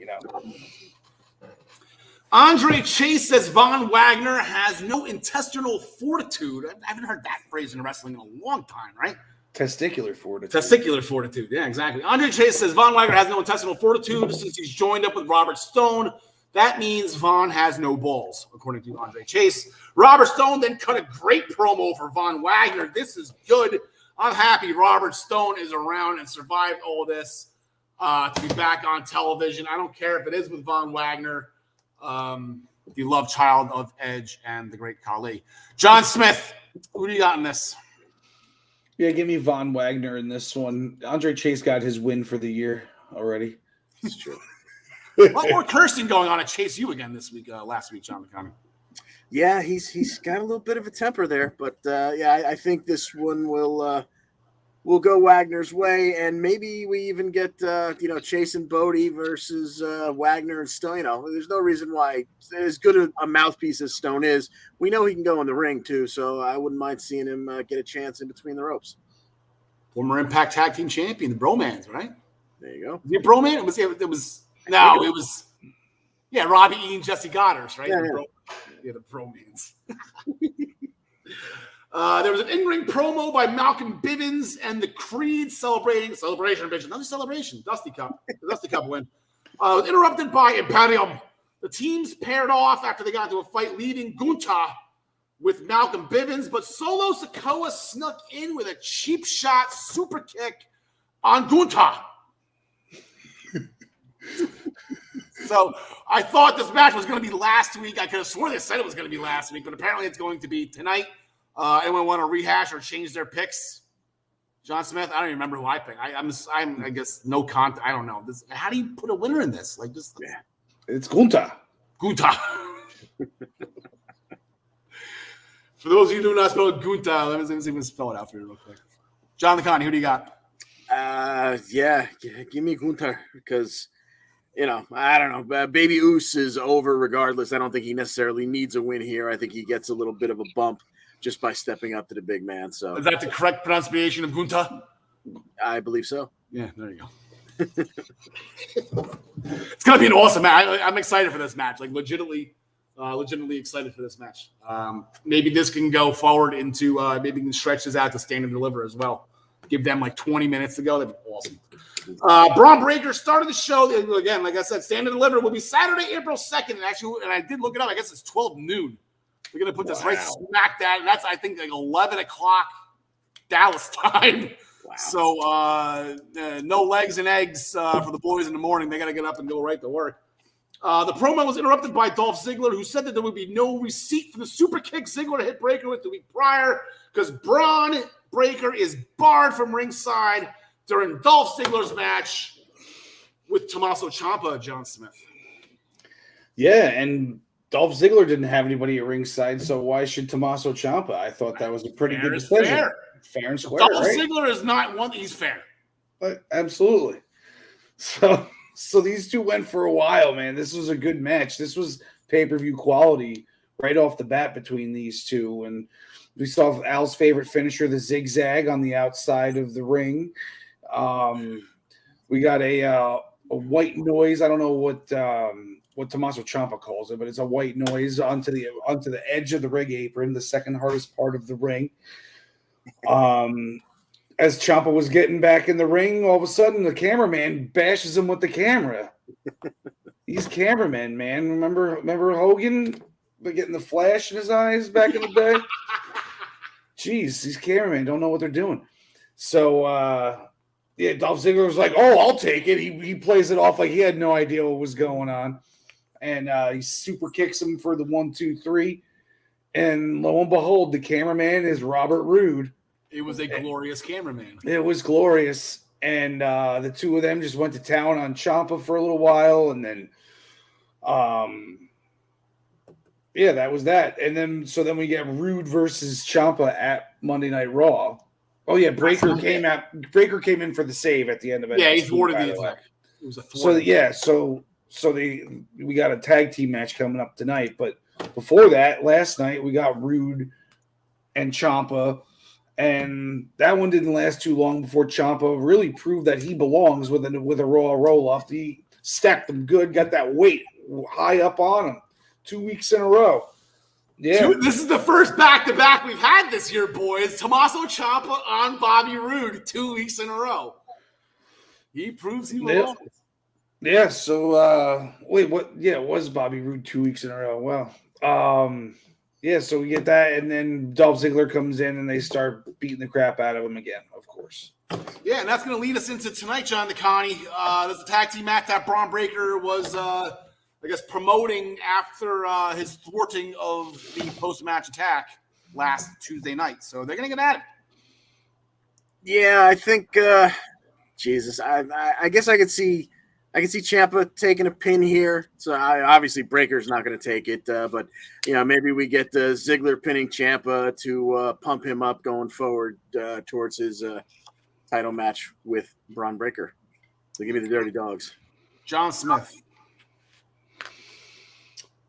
Andre Chase says Von Wagner has no intestinal fortitude. I haven't heard that phrase in wrestling in a long time, right? Testicular fortitude. Testicular fortitude. Yeah, exactly. Andre Chase says Von Wagner has no intestinal fortitude since he's joined up with Robert Stone. That means Von has no balls, according to Andre Chase. Robert Stone then cut a great promo for Von Wagner. This is good. I'm happy Robert Stone is around and survived all this to be back on television. I don't care if it is with Von Wagner, the love child of Edge and the great Khali. John Smith, who do you got in this? Yeah, give me Von Wagner in this one. Andre Chase got his win for the year already. It's true. A lot more cursing going on at Chase U again this week, last week, John McConney. Yeah, he's got a little bit of a temper there, but yeah, I think this one will go Wagner's way, and maybe we even get Chase and Bodie versus Wagner and Stone. There's no reason why, as good a mouthpiece as Stone is, we know he can go in the ring too. So I wouldn't mind seeing him get a chance in between the ropes. Former Impact Tag Team Champion, the Bromans, right? There you go. The Broman? It was Robbie E and Jesse Goddard, right? The Bromans. There was an in-ring promo by Malcolm Bivens and the Creed celebration, bitch. Another celebration. Dusty Cup. The Dusty Cup win. Interrupted by Imperium. The teams paired off after they got into a fight, leaving Gunta with Malcolm Bivens, but Solo Sikoa snuck in with a cheap shot super kick on Gunta. So I thought this match was going to be last week. I could have sworn they said it was going to be last week, but apparently it's going to be tonight. Anyone want to rehash or change their picks? John Smith, I don't even remember who I picked. I'm I guess no content. I don't know. How do you put a winner in this? It's Gunta. Gunta. For those of you who do not spell Gunta, let me even spell it out for you real quick. John McConney, who do you got? Yeah, give me Gunta because I don't know. Baby Oos is over regardless. I don't think he necessarily needs a win here. I think he gets a little bit of a bump just by stepping up to the big man. So is that the correct pronunciation of Gunta? I believe so. Yeah, there you go. It's gonna be an awesome match. I'm excited for this match. Legitimately excited for this match. Maybe this can go forward into maybe can stretch this out to Stand and Deliver as well. Give them 20 minutes to go. That'd be awesome. Braun Breaker started the show again. Like I said, Stand and Deliver will be Saturday, April 2nd. And I did look it up. I guess it's 12 noon. We're gonna put this right smack that. And that's I think 11 o'clock Dallas time. Wow. So no legs and eggs for the boys in the morning. They got to get up and go right to work. The promo was interrupted by Dolph Ziggler, who said that there would be no receipt for the super kick Ziggler hit Breaker with the week prior because Braun Breaker is barred from ringside during Dolph Ziggler's match with Tommaso Ciampa, John Smith. Yeah, and Dolph Ziggler didn't have anybody at ringside, so why should Tommaso Ciampa? I thought that was a pretty good decision. Fair and square, Dolph right? Ziggler is not one. He's fair. Absolutely. So these two went for a while, man. This was a good match. This was pay-per-view quality right off the bat between these two. And we saw Al's favorite finisher, the zigzag on the outside of the ring. We got a white noise. I don't know what Tommaso Ciampa calls it, but it's a white noise onto the edge of the ring apron, the second hardest part of the ring. As Ciampa was getting back in the ring, all of a sudden the cameraman bashes him with the camera. These cameramen, man. Remember Hogan? getting the flash in his eyes back in the day. Jeez, these cameramen don't know what they're doing. So, Dolph Ziggler was like, "Oh, I'll take it." He plays it off like he had no idea what was going on, and he super kicks him for the 1, 2, 3, and lo and behold, the cameraman is Robert Roode. It was a glorious cameraman. It was glorious, and the two of them just went to town on Champa for a little while, and then, that was that. And then we get Roode versus Champa at Monday Night Raw. Oh yeah, Breaker came in for the save at the end of it. Yeah, he thwarted the attack. It was a thwart. We got a tag team match coming up tonight, but before that, last night we got Roode and Champa, and that one didn't last too long before Champa really proved that he belongs with a Raw roll up. He stacked them good, got that weight high up on him 2 weeks in a row. Yeah, this is the first back-to-back we've had this year, boys. Tommaso Ciampa on Bobby Roode 2 weeks in a row. He proves he belongs. Yeah. So wait, what? Yeah, it was Bobby Roode 2 weeks in a row. Wow. So we get that, and then Dolph Ziggler comes in, and they start beating the crap out of him again, of course. Yeah, and that's going to lead us into tonight, John DeConnie. There's a tag team match that Braun Breaker was. Promoting after his thwarting of the post-match attack last Tuesday night. So they're going to get at it. Yeah, I think, Jesus, I guess I could see Ciampa taking a pin here. So obviously Breaker's not going to take it, but maybe we get Ziggler pinning Ciampa to pump him up going forward towards his title match with Braun Breaker. So give me the Dirty Dogs. John Smith.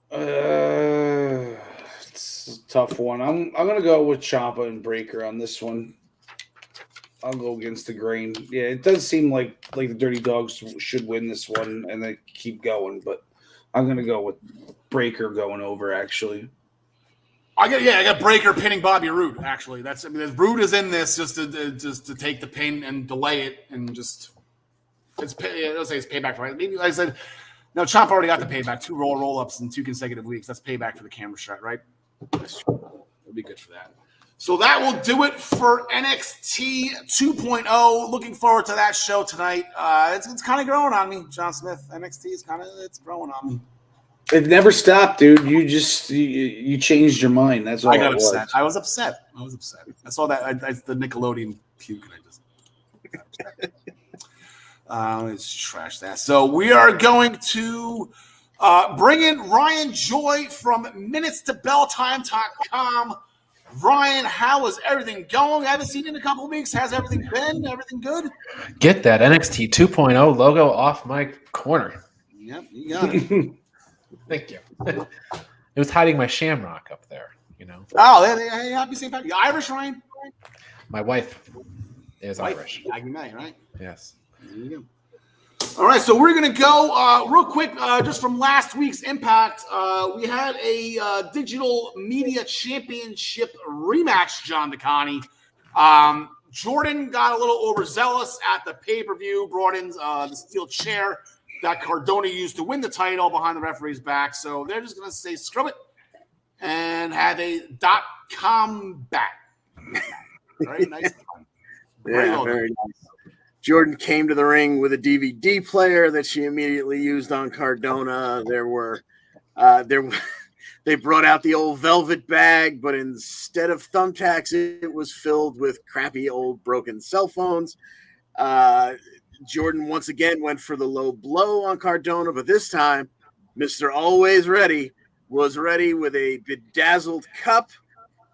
It's a tough one. I'm gonna go with Ciampa and Breaker on this one. I'll go against the grain. Yeah, it does seem like the Dirty Dogs should win this one and they keep going, but I'm gonna go with Breaker going over. Actually, I got Breaker pinning Bobby Roode. Actually, Roode is in this just to take the pin and delay it and just let's say it's payback for it. Maybe like I said. No, Ciampa already got the payback. 2 roll-ups in 2 consecutive weeks. That's payback for the camera shot, right? It'll be good for that. So that will do it for NXT 2.0. Looking forward to that show tonight. It's kind of growing on me, John Smith. NXT is it's growing on me. It never stopped, dude. You changed your mind. That's all. I got upset. I was upset. I saw that. It's the Nickelodeon puke, and I just. Let's trash that. So we are going to bring in Ryan Joy from minutestobelltime.com. Ryan, how is everything going? I haven't seen you in a couple of weeks. How's everything been? Everything good? Get that NXT 2.0 logo off my corner. Yep, you got it. Thank you. It was hiding my shamrock up there, Oh, hey, happy St. Patrick's. You Irish, Ryan? My wife is Irish. Aggie May, right? Yes. There you go. All right, so we're going to go real quick just from last week's Impact. We had a Digital Media Championship rematch, John DeConnie. Jordan got a little overzealous at the pay-per-view, brought in the steel chair that Cardona used to win the title behind the referee's back. So they're just going to say screw it and have a .com bat. Very nice. Yeah, very nice. Jordan came to the ring with a DVD player that she immediately used on Cardona. They brought out the old velvet bag, but instead of thumbtacks, it was filled with crappy old broken cell phones. Jordan once again went for the low blow on Cardona, but this time, Mr. Always Ready was ready with a bedazzled cup,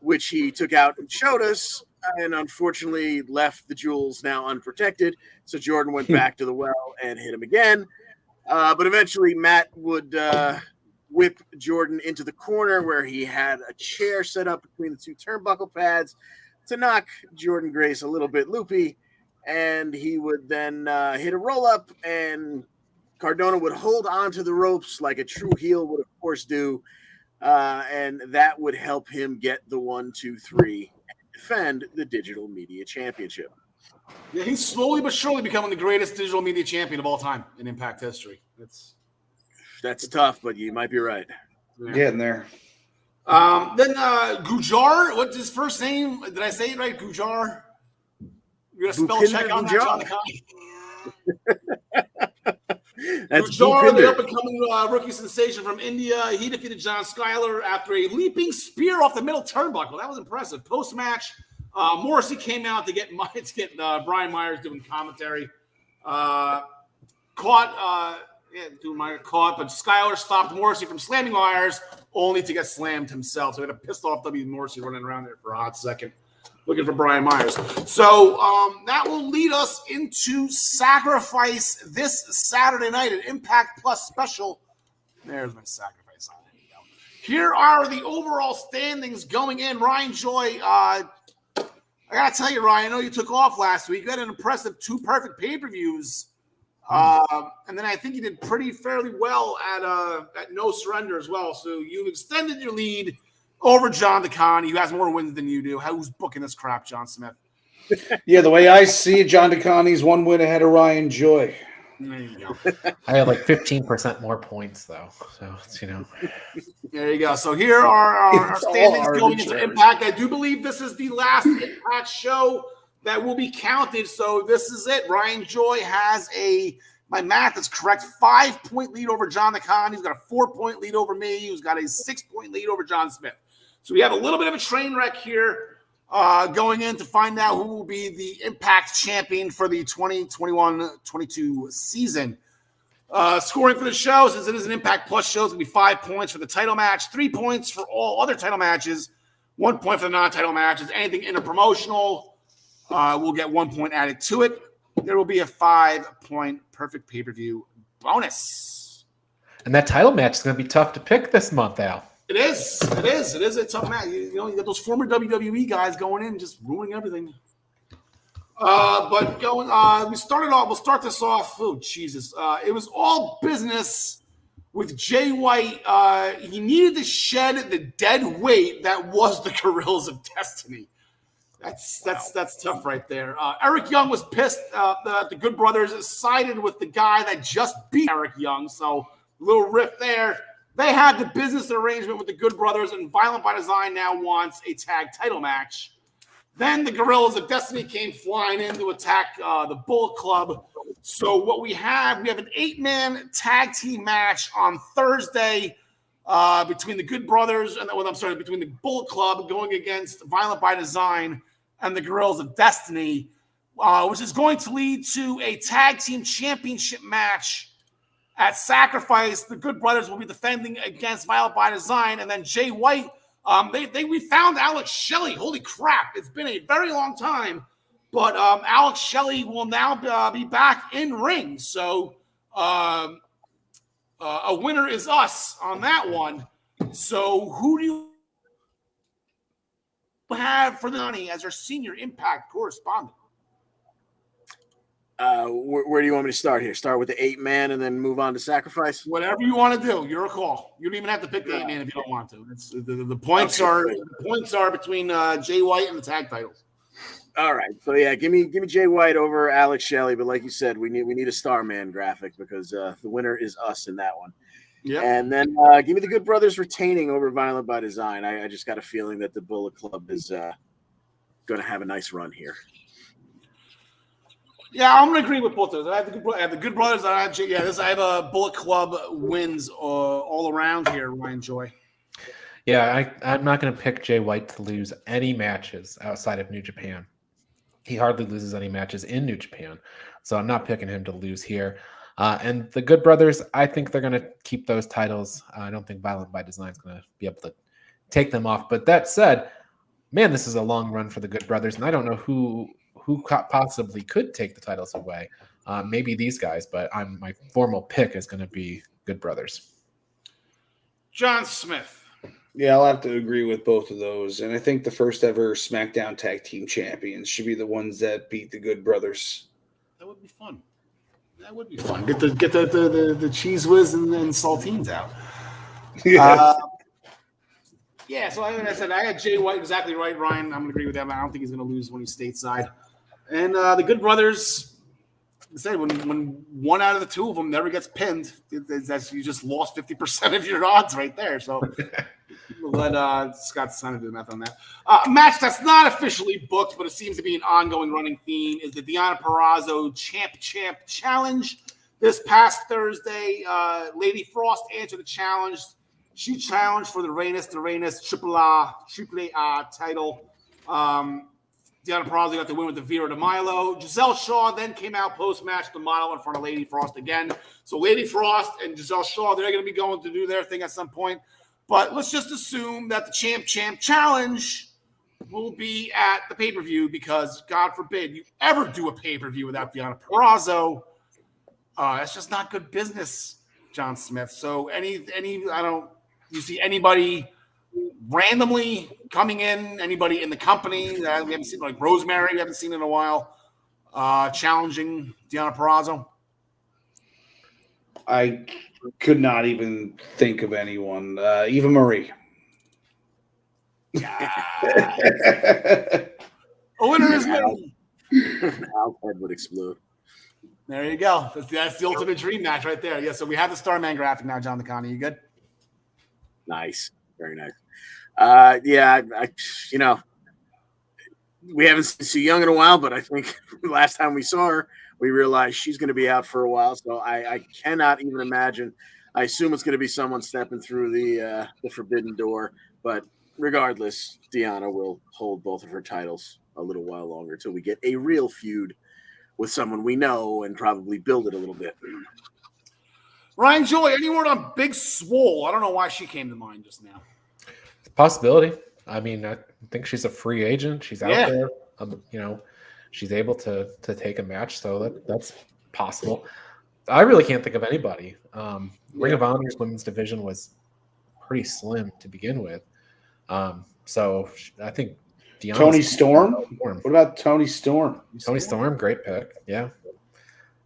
which he took out and showed us. And unfortunately left the jewels now unprotected. So Jordan went back to the well and hit him again. But eventually Matt would whip Jordan into the corner where he had a chair set up between the 2 turnbuckle pads to knock Jordan Grace a little bit loopy. And he would then hit a roll-up, and Cardona would hold on to the ropes like a true heel would, of course, do. And that would help him get the 1, 2, 3 defend the Digital Media Championship. Yeah, he's slowly but surely becoming the greatest digital media champion of all time in Impact history. That's tough, but you might be right. Getting there. Then Gujar, what's his first name? Did I say it right? Gujar? You're going to spell check on that, John McConney? That's Gujar, the up-and-coming rookie sensation from India. He defeated John Skyler after a leaping spear off the middle turnbuckle. That was impressive. Post-match, Morrissey came out to get Brian Myers doing commentary. Caught, but Skyler stopped Morrissey from slamming Myers, only to get slammed himself. So he had a pissed off W. Morrissey running around there for a hot second, looking for Brian Myers. So that will lead us into Sacrifice this Saturday night, an Impact Plus special. There's my Sacrifice on it. Here are the overall standings going in. Ryan Joy, I got to tell you, Ryan, I know you took off last week. You had an impressive 2 perfect pay-per-views. And then I think you did fairly well at No Surrender as well. So you extended your lead over John DeConnie, who has more wins than you do. Who's booking this crap, John Smith? Yeah, the way I see it, John DeConnie's 1 win ahead of Ryan Joy. There you go. I had like 15% more points though, so it's, There you go. So here are our standings going into arbitrary. Impact. I do believe this is the last Impact show that will be counted. So this is it. Ryan Joy has my math is correct, 5-point lead over John DeConnie. He's got a 4-point lead over me. He's got a 6-point lead over John Smith. So we have a little bit of a train wreck here going in to find out who will be the Impact champion for the 2021-22 season. Scoring for the show, since it is an Impact Plus show, it's going to be 5 points for the title match, 3 points for all other title matches, 1 point for the non-title matches. Anything interpromotional will get 1 point added to it. There will be a 5-point perfect pay-per-view bonus. and that title match is going to be tough to pick this month, Al. It is a tough match. You got those former WWE guys going in, just ruining everything. But going, we'll start this off. Oh, Jesus. It was all business with Jay White. He needed to shed the dead weight that was the Gorillas of Destiny. That's tough right there. Eric Young was pissed that the Good Brothers sided with the guy that just beat Eric Young. So a little rift there. They had the business arrangement with the Good Brothers, and Violent by Design now wants a tag title match. Then the Gorillas of Destiny came flying in to attack the Bullet Club. So what we have an 8-man tag team match on Thursday between the Good Brothers between the Bullet Club going against Violent by Design and the Gorillas of Destiny, which is going to lead to a tag team championship match at Sacrifice. The Good Brothers will be defending against Violent by Design, and then Jay White. We found Alex Shelley. Holy crap! It's been a very long time, but Alex Shelley will now be back in ring. So a winner is us on that one. So who do you have for the money as our senior Impact correspondent? Where do you want me to start here? Start with the 8-man and then move on to Sacrifice? Whatever you want to do, your call. You don't even have to pick the 8-man if you don't want to. It's, the points are between Jay White and the tag titles. All right. So yeah, give me Jay White over Alex Shelley, but like you said, we need a Starman graphic because the winner is us in that one. Yeah. And then give me the Good Brothers retaining over Violent by Design. I just got a feeling that the Bullet Club is going to have a nice run here. Yeah, I'm going to agree with both of those. I have the Good Brothers. I have a Bullet Club wins all around here, Ryan Joy. Yeah, I'm not going to pick Jay White to lose any matches outside of New Japan. He hardly loses any matches in New Japan, so I'm not picking him to lose here. And the Good Brothers, I think they're going to keep those titles. I don't think Violent by Design is going to be able to take them off. But that said, man, this is a long run for the Good Brothers, and I don't know who possibly could take the titles away. Maybe these guys, but my formal pick is going to be Good Brothers. John Smith. Yeah, I'll have to agree with both of those. And I think the first ever SmackDown Tag Team Champions should be the ones that beat the Good Brothers. That would be fun. Get the Cheese Whiz and saltines out. Yeah. Yeah, so like I said, I had Jay White exactly right, Ryan. I'm going to agree with that. I don't think he's going to lose when he's stateside. And the Good Brothers, I said when one out of the two of them never gets pinned, that's you just lost 50% of your odds right there. So we'll let Scott Steiner do the math on that. Match that's not officially booked, but it seems to be an ongoing running theme is the Deonna Purrazzo Champ Challenge. This past Thursday, Lady Frost answered the challenge. She challenged for the Reyes Triple A title. Deonna Purrazzo got the win with the Vera de Milo. Giselle Shaw then came out post-match to model in front of Lady Frost again. So Lady Frost and Giselle Shaw, they're going to be going to do their thing at some point. But let's just assume that the Champ Challenge will be at the pay-per-view because, God forbid, you ever do a pay-per-view without Deonna Purrazzo. That's just not good business, John Smith. So you see anybody randomly coming in, anybody in the company that we haven't seen, like Rosemary, we haven't seen in a while, challenging Deonna Purrazzo? I could not even think of anyone. Eva Marie. A winner is me. Al's head would explode. There you go. That's the ultimate dream match right there. Yeah, so we have the Starman graphic now, John DeConnie. You good? Nice. Very nice. We haven't seen Sue Young in a while, but I think last time we saw her, we realized she's going to be out for a while. So I cannot even imagine. I assume it's going to be someone stepping through the forbidden door. But regardless, Deonna will hold both of her titles a little while longer until we get a real feud with someone we know and probably build it a little bit. Ryan Joy, any word on Big Swole? I don't know why she came to mind just now. It's a possibility. I mean, I think she's a free agent. She's out there. She's able to take a match, so that's possible. I really can't think of anybody. Ring of Honor's women's division was pretty slim to begin with. So I think Deonna's Tony Storm? What about Tony Storm? Tony Storm, great pick. Yeah.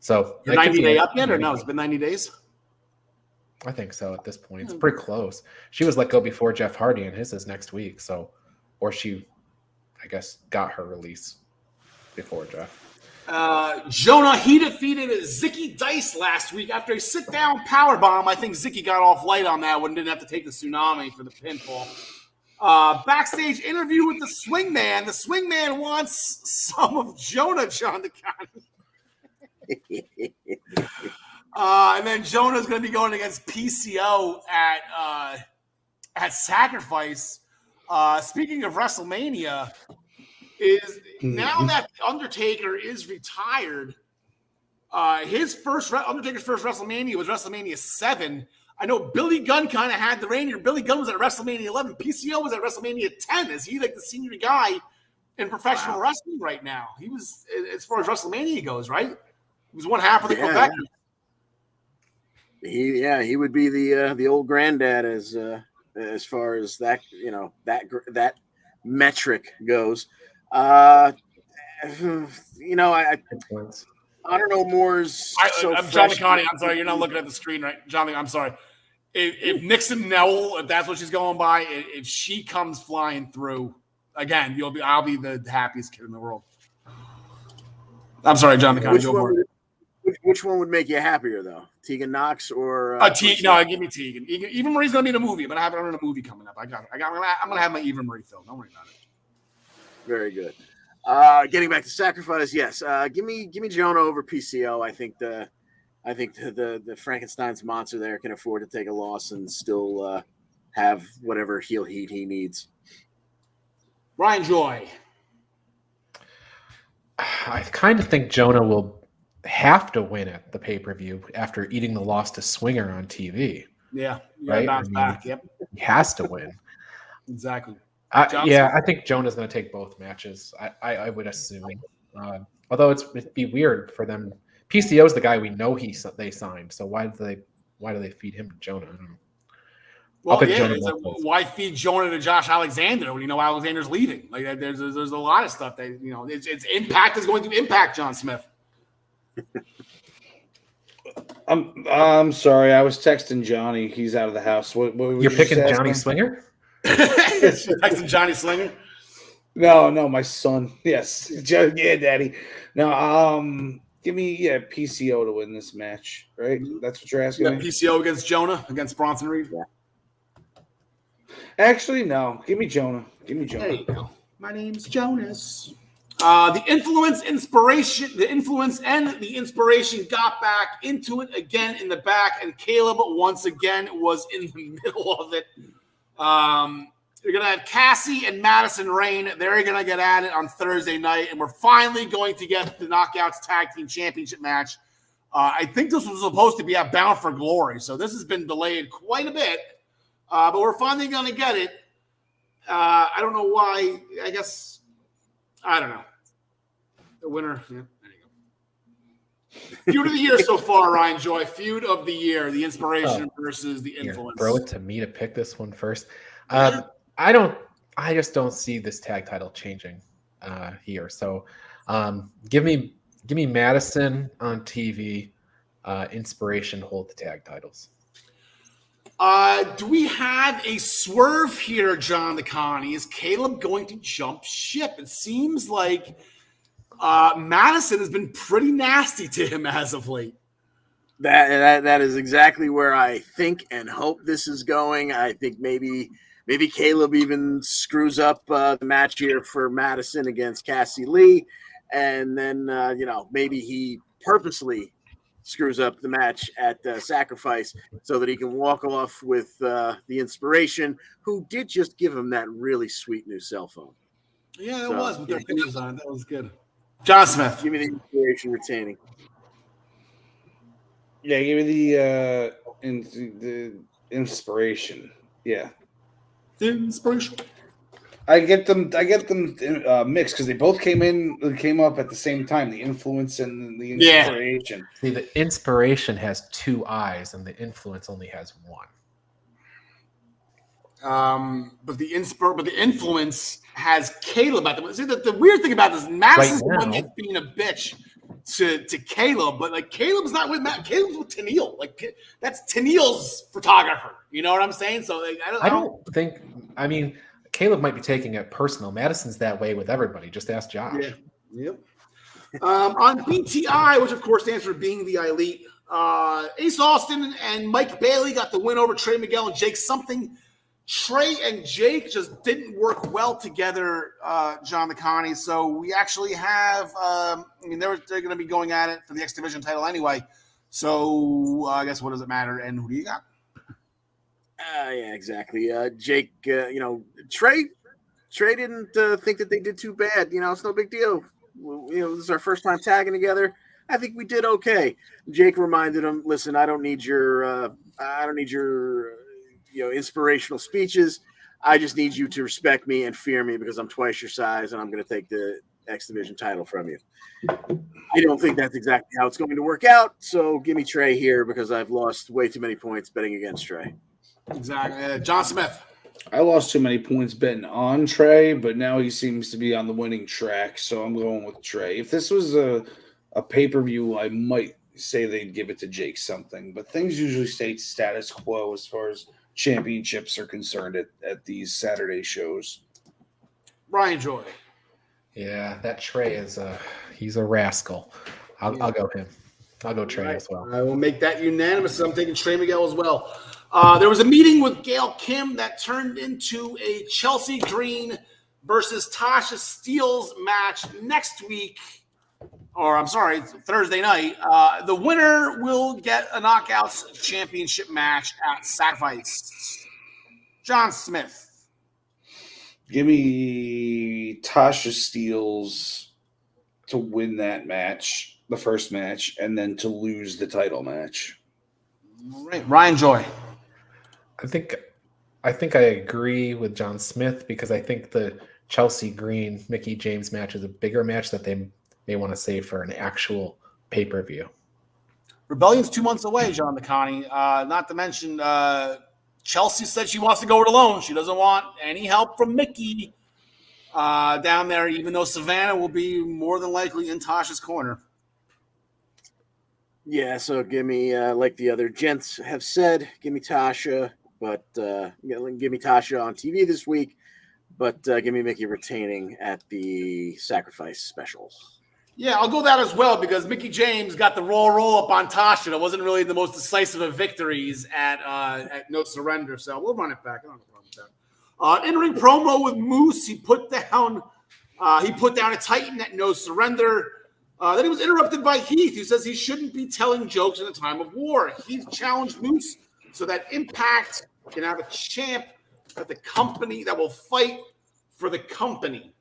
So 90 day up yet or no? It's been 90 days. I think so at this point. It's pretty close. She was let go before Jeff Hardy, and his is next week. So, or she, I guess, got her release before Jeff. Jonah, he defeated Zicky Dice last week after a sit-down powerbomb. I think Zicky got off light on that one, didn't have to take the tsunami for the pinfall. Backstage interview with the Swingman. The Swingman wants some of Jonah, John DeConnie. And then Jonah's going to be going against PCO at Sacrifice. Speaking of WrestleMania, now that Undertaker is retired, Undertaker's first WrestleMania was WrestleMania 7. I know Billy Gunn kind of had the reign here. Billy Gunn was at WrestleMania 11. PCO was at WrestleMania 10. Is he like the senior guy in professional wrestling right now? He was, as far as WrestleMania goes, right? He was one half of the Quebec. He would be the old granddad as far as that that metric goes. I don't know Moore's. I'm John DeConnie. I'm sorry, you're not looking at the screen, right, John? I'm sorry. If Nixon Newell, if that's what she's going by, if she comes flying through again, I'll be the happiest kid in the world. I'm sorry, John DeConnie. Which one would make you happier though? Tegan Knox or No, give me Tegan. Eva Marie's gonna be in a movie. I'm gonna have her in a movie coming up. I'm gonna have my Eva Marie film. Don't worry about it. Very good. Getting back to Sacrifice, yes. Give me Jonah over PCO. I think the Frankenstein's monster there can afford to take a loss and still have whatever heel heat he needs. Ryan Joy. I kind of think Jonah will have to win at the pay-per-view after eating the loss to Swinger on TV. Yeah, right? Bounce back. Yep, he has to win. Exactly. I think Jonah's going to take both matches. I would assume, although it'd be weird for them. PCO is the guy we know they signed, so why do they feed him to Jonah? I don't know. Well, why feed Jonah to Josh Alexander when you know Alexander's leaving? Like there's a lot of stuff that its impact is going to impact John Smith. I'm sorry. I was texting Johnny. He's out of the house. What you're picking Johnny Swinger? Texting Johnny Slinger? No, my son. Yes, yeah, Daddy. No, Give me PCO to win this match, right? That's what you're asking me. PCO against Jonah against Bronson Reed. Yeah. Actually, no. Give me Jonah. There you go. My name's Jonas. The influence and the inspiration got back into it again in the back, and Caleb once again was in the middle of it. You're going to have Cassie and Madison Rain. They're going to get at it on Thursday night, and we're finally going to get the Knockouts Tag Team Championship match. I think this was supposed to be at Bound for Glory, so this has been delayed quite a bit, but we're finally going to get it. I don't know why. I guess I don't know. The winner. Yeah, there you go. Feud of the year so far, Ryan Joy. Feud of the year. The inspiration versus the influence. Throw it to me to pick this one first. I just don't see this tag title changing here. So give me Madison on TV. Inspiration hold the tag titles. Do we have a swerve here, John DeConnie? Is Caleb going to jump ship? It seems like Madison has been pretty nasty to him as of late. That is exactly where I think and hope this is going. I think maybe Caleb even screws up the match here for Madison against Cassie Lee, and then maybe he purposely screws up the match at Sacrifice so that he can walk off with the inspiration, who did just give him that really sweet new cell phone. Yeah, it was with their pictures on it. That was good. John Smith. Give me the inspiration retaining. Yeah, give me the inspiration. Yeah. Inspiration. I get them mixed because they both came up at the same time. The influence and the inspiration. Yeah. See, the inspiration has two eyes, and the influence only has one. But the influence has Caleb at the. See, the weird thing about this, Madison's the one that's being a bitch to Caleb, but like Caleb's not with Matt. Caleb's with Tennille. Like that's Tennille's photographer. You know what I'm saying? So like, I don't think. I mean, Caleb might be taking it personal. Madison's that way with everybody. Just ask Josh. Yeah. Yep. On BTI, which of course stands for Being the Elite, Ace Austin and Mike Bailey got the win over Trey Miguel and Jake something. Trey and Jake just didn't work well together, John DeConnie. So we actually have, they're going to be going at it for the X Division title anyway. So I guess what does it matter? And who do you got? Yeah, exactly. Jake, Trey didn't think that they did too bad. It's no big deal. This is our first time tagging together. I think we did okay. Jake reminded him, listen, I don't need your inspirational speeches. I just need you to respect me and fear me because I'm twice your size and I'm going to take the X Division title from you. I don't think that's exactly how it's going to work out. So give me Trey here because I've lost way too many points betting against Trey. Exactly. John Smith. I lost too many points betting on Trey, but now he seems to be on the winning track. So I'm going with Trey. If this was a pay-per-view, I might say they'd give it to Jake something, but things usually stay status quo as far as championships are concerned at these Saturday shows. Ryan Joy. Yeah, that Trey he's a rascal. I'll go him. I'll go Trey as well. I will make that unanimous. I'm taking Trey Miguel as well. There was a meeting with Gail Kim that turned into a Chelsea Green versus Tasha Steelz match next week. Or I'm sorry, Thursday night. The winner will get a Knockouts Championship match at Sacrifice. John Smith. Give me Tasha Steelz to win that match, the first match, and then to lose the title match. All right. Ryan Joy. I think I agree with John Smith because I think the Chelsea Green Mickie James match is a bigger match that they may want to save for an actual pay-per-view. Rebellion's 2 months away, John DeConnie. Not to mention Chelsea said she wants to go it alone. She doesn't want any help from Mickie down there, even though Savannah will be more than likely in Tasha's corner. Yeah, so give me, like the other gents have said, give me Tasha, but give me Tasha on TV this week, but give me Mickie retaining at the Sacrifice specials. Yeah, I'll go that as well because Mickie James got the roll up on Tasha. It wasn't really the most decisive of victories at No Surrender, so we'll run it back. I don't have a problem with that. In-ring promo with Moose. He put down a Titan at No Surrender. Then he was interrupted by Heath, who says he shouldn't be telling jokes in a time of war. Heath challenged Moose so that Impact can have a champ at the company that will fight for the company.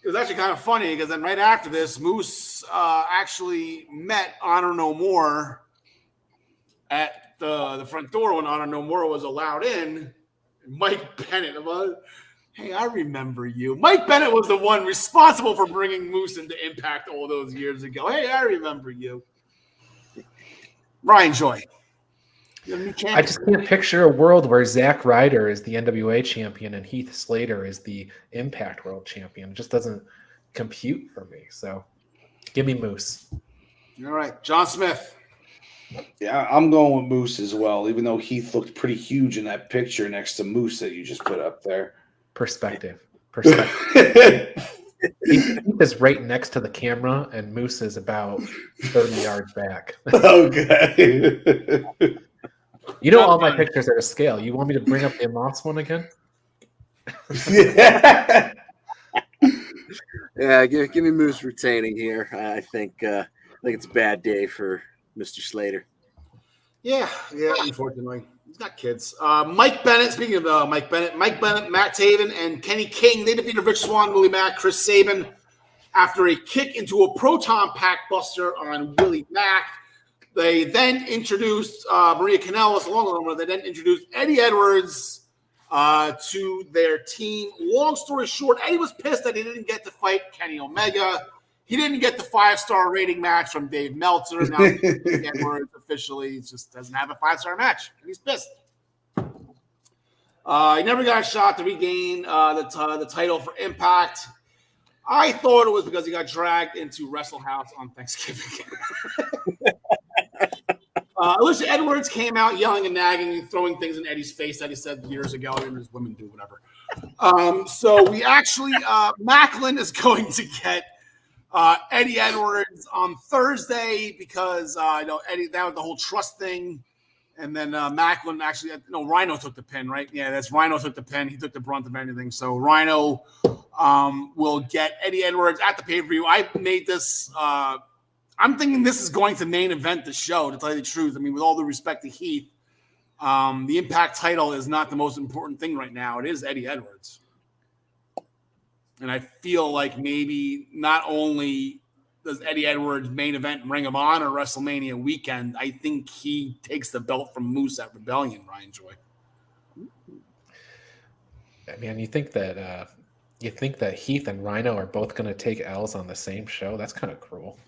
It was actually kind of funny because then right after this, Moose actually met Honor No More at the front door when Honor No More was allowed in. Mike Bennett was, hey, I remember you. Mike Bennett was the one responsible for bringing Moose into Impact all those years ago. Hey, I remember you. Ryan Joy. I just can't picture a world where Zack Ryder is the NWA champion and Heath Slater is the Impact World Champion. It just doesn't compute for me. So give me Moose. All right. John Smith. Yeah, I'm going with Moose as well, even though Heath looked pretty huge in that picture next to Moose that you just put up there. Perspective. Heath is right next to the camera, and Moose is about 30 yards back. Okay. You know all my pictures are to scale. You want me to bring up the Amos one again? Yeah. Yeah, give me Moose retaining here. I think it's a bad day for Mr. Slater. Yeah, unfortunately. He's got kids. Mike Bennett, speaking of Mike Bennett, Matt Taven, and Kenny King, they defeated Rich Swann, Willie Mack, Chris Sabin after a kick into a Proton Pack Buster on Willie Mack. They then introduced Maria Kanellis along with them. They then introduced Eddie Edwards to their team. Long story short, Eddie was pissed that he didn't get to fight Kenny Omega. He didn't get the 5-star rating match from Dave Meltzer. Now Edwards officially just doesn't have a 5-star match. And he's pissed. He never got a shot to regain the title for Impact. I thought it was because he got dragged into Wrestle House on Thanksgiving. Alicia Edwards came out yelling and nagging and throwing things in Eddie's face that he said years ago. And his women do whatever. So we actually, Macklin is going to get Eddie Edwards on Thursday because Eddie, that was the whole trust thing. And then Macklin actually, Rhino took the pin, right? Yeah, that's Rhino took the pin. He took the brunt of anything. So Rhino will get Eddie Edwards at the pay-per-view. I made this. I'm thinking this is going to main event the show, to tell you the truth. I mean, with all due respect to Heath, the Impact title is not the most important thing right now. It is Eddie Edwards. And I feel like maybe not only does Eddie Edwards main event Ring of Honor WrestleMania weekend, I think he takes the belt from Moose at Rebellion, Ryan Joy. Man, you think that Heath and Rhino are both going to take L's on the same show? That's kind of cruel.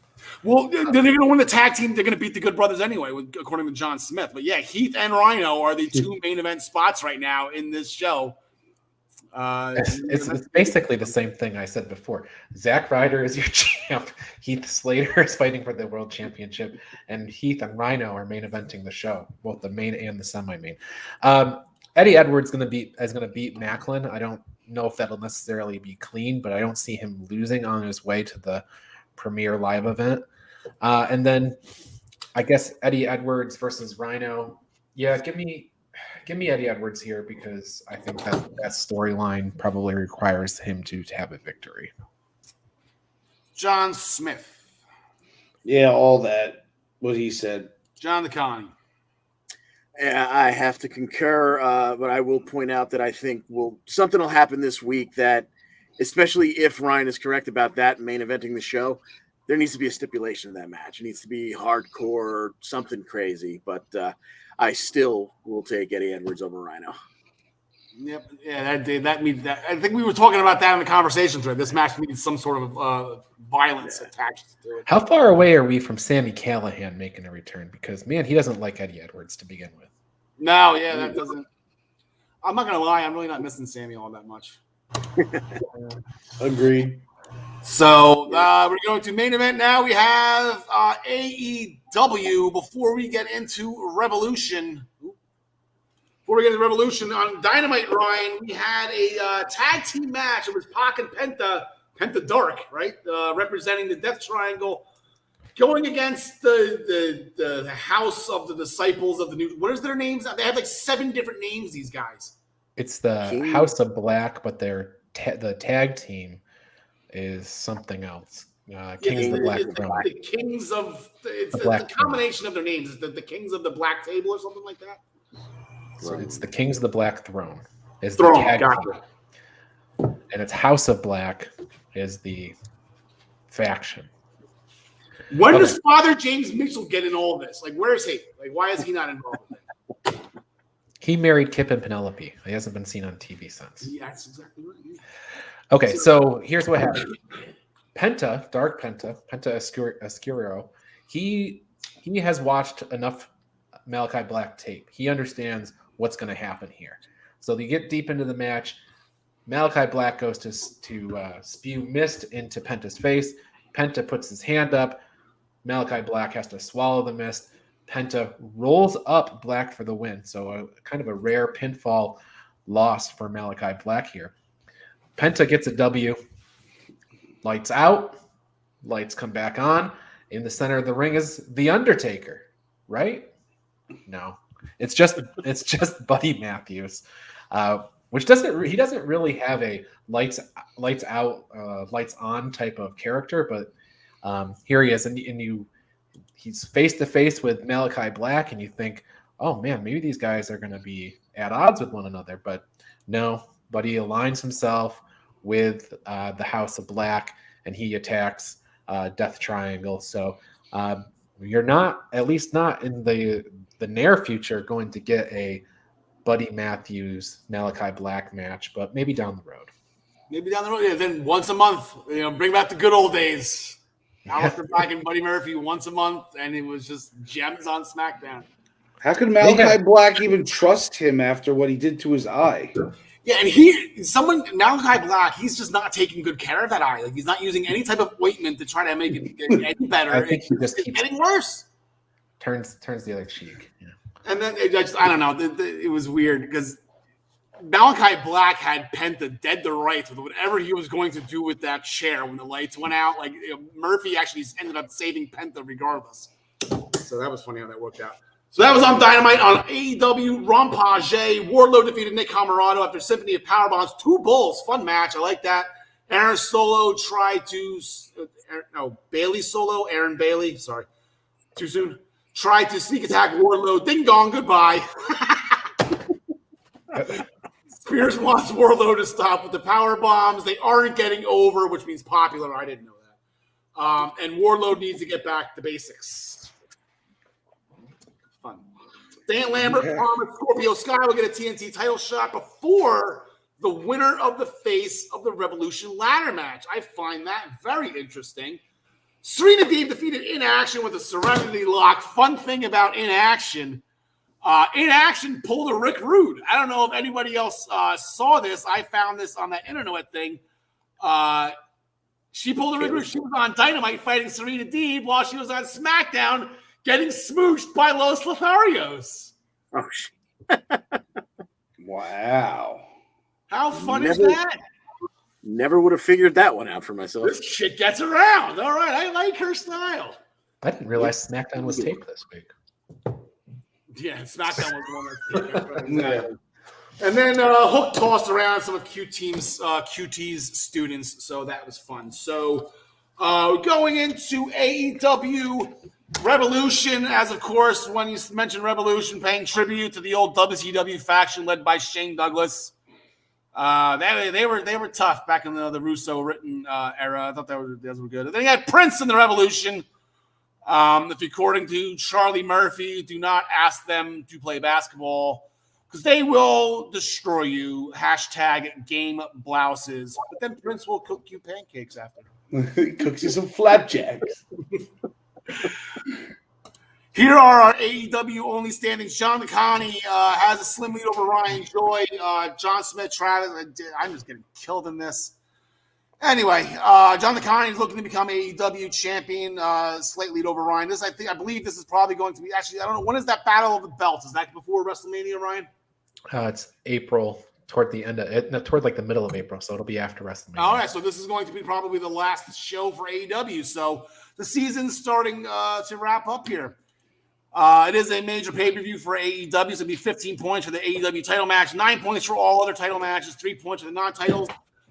Well, they're going to win the tag team. They're going to beat the Good Brothers anyway, according to John Smith. But yeah, Heath and Rhino are the two main event spots right now in this show. It's basically the same thing I said before. Zack Ryder is your champ. Heath Slater is fighting for the world championship, and Heath and Rhino are main eventing the show, both the main and the semi-main. Eddie Edwards is going to beat Macklin. I don't know if that'll necessarily be clean, but I don't see him losing on his way to the premier live event. And then I guess Eddie Edwards versus Rhino. Yeah, give me Eddie Edwards here because I think that storyline probably requires him to have a victory. John Smith. Yeah, all that, what he said. John the Connie. Yeah, I have to concur, but I will point out that I think something will happen this week that, especially if Ryan is correct about that main eventing the show, there needs to be a stipulation in that match. It needs to be hardcore or something crazy, but I still will take Eddie Edwards over Rhino. Yep. Yeah, that means that. I think we were talking about that in the conversation thread. This match needs some sort of violence attached to it. How far away are we from Sami Callihan making a return? Because, man, he doesn't like Eddie Edwards to begin with. No, yeah, that doesn't. I'm not going to lie. I'm really not missing Sami all that much. Agreed. So we're going to main event now. We have AEW. Before we get into Revolution, on Dynamite, Ryan, we had a tag team match. It was Pac and Penta Penta Dark, right? Representing the Death Triangle, going against the House of the Disciples of the New. What is their names? They have like 7 different names. These guys. It's the House of Black, but the tag team is something else. Kings of the Black Throne. The Kings of it's the combination of their names. Is the Kings of the Black Table or something like that? So it's the Kings of the Black Throne. Is Throne, the tag gotcha. team. And it's House of Black is the faction. When does Father James Mitchell get in all this? Like, where is he? Like, why is he not involved with it? He married Kip and Penelope. He hasn't been seen on TV since. Yeah, that's exactly right. Yeah. Okay, so here's what happened. Dark Penta Escuro, he has watched enough Malachi Black tape. He understands what's going to happen here. So they get deep into the match. Malachi Black goes to spew mist into Penta's face. Penta puts his hand up. Malachi Black has to swallow the mist. Penta rolls up Black for the win. So kind of a rare pinfall loss for Malachi Black here. Penta gets a W. Lights out. Lights come back on. In the center of the ring is the Undertaker, right? No, it's just Buddy Matthews, which he doesn't really have a lights out, lights on type of character, but here he is, and he's face to face with Malachi Black, and you think, oh man, maybe these guys are going to be at odds with one another, but no. Buddy aligns himself with the House of Black, and he attacks Death Triangle. So you're not, at least not in the near future, going to get a Buddy Matthews Malachi Black match, but maybe down the road. Maybe down the road. Yeah, then once a month, bring back the good old days. Alistair Black and Buddy Murphy once a month, and it was just gems on SmackDown. How could Malachi Black even trust him after what he did to his eye? Yeah, and Malachi Black, he's just not taking good care of that eye. Like, he's not using any type of ointment to try to make it get any better. I think he just keeps getting worse. Turns the other cheek. Yeah. And then I don't know. It was weird because Malachi Black had Penta dead to rights with whatever he was going to do with that chair when the lights went out. Like, Murphy actually ended up saving Penta regardless. So that was funny how that worked out. So that was on Dynamite. On AEW, Rampage, Wardlow defeated Nick Comoroto after Symphony of Powerbombs. 2 Bulls. Fun match. I like that. Aaron Solo tried to Bailey Solo. Aaron Bailey. Sorry. Too soon. Tried to sneak attack Wardlow. Ding dong. Goodbye. Spears wants Wardlow to stop with the power bombs. They aren't getting over, which means popular. I didn't know that. And Wardlow needs to get back to basics. Fun. Dan Lambert promised Scorpio Sky will get a TNT title shot before the winner of the Face of the Revolution ladder match. I find that very interesting. Serena Deeb defeated Inaction with a Serenity Lock. Fun thing about Inaction, pulled a Rick Rude. I don't know if anybody else saw this. I found this on that internet thing. She pulled a Rick Rude. She was on Dynamite fighting Serena Deeb while she was on SmackDown getting smooched by Los Lotharios. Oh, shit. Wow. How fun is that? Never would have figured that one out for myself. This shit gets around. All right, I like her style. I didn't realize SmackDown was taped this week. Yeah, SmackDown was the one that's taped. No. And then Hook tossed around some of QT's students, so that was fun. So going into AEW Revolution, as of course, when you mentioned Revolution, paying tribute to the old WCW faction led by Shane Douglas. They were tough back in the Russo written era. I thought those were good. Then you had Prince in the Revolution. If according to Charlie Murphy, do not ask them to play basketball because they will destroy you. # game blouses. But then Prince will cook you pancakes after. He cooks you some flapjacks. Here are our AEW only standings. John McConney has a slim lead over Ryan Joy. John Smith, Travis. I'm just getting killed in this. Anyway, John McConney is looking to become AEW champion. Slight lead over Ryan. I believe this is probably going to be. Actually, I don't know. When is that Battle of the Belts? Is that before WrestleMania, Ryan? It's April toward the end of it, no, toward like the middle of April. So it'll be after WrestleMania. All right, so this is going to be probably the last show for AEW. So the season's starting to wrap up here. It is a major pay-per-view for AEW. So it'll be 15 points for the AEW title match, 9 points for all other title matches, 3 points for the non-titles.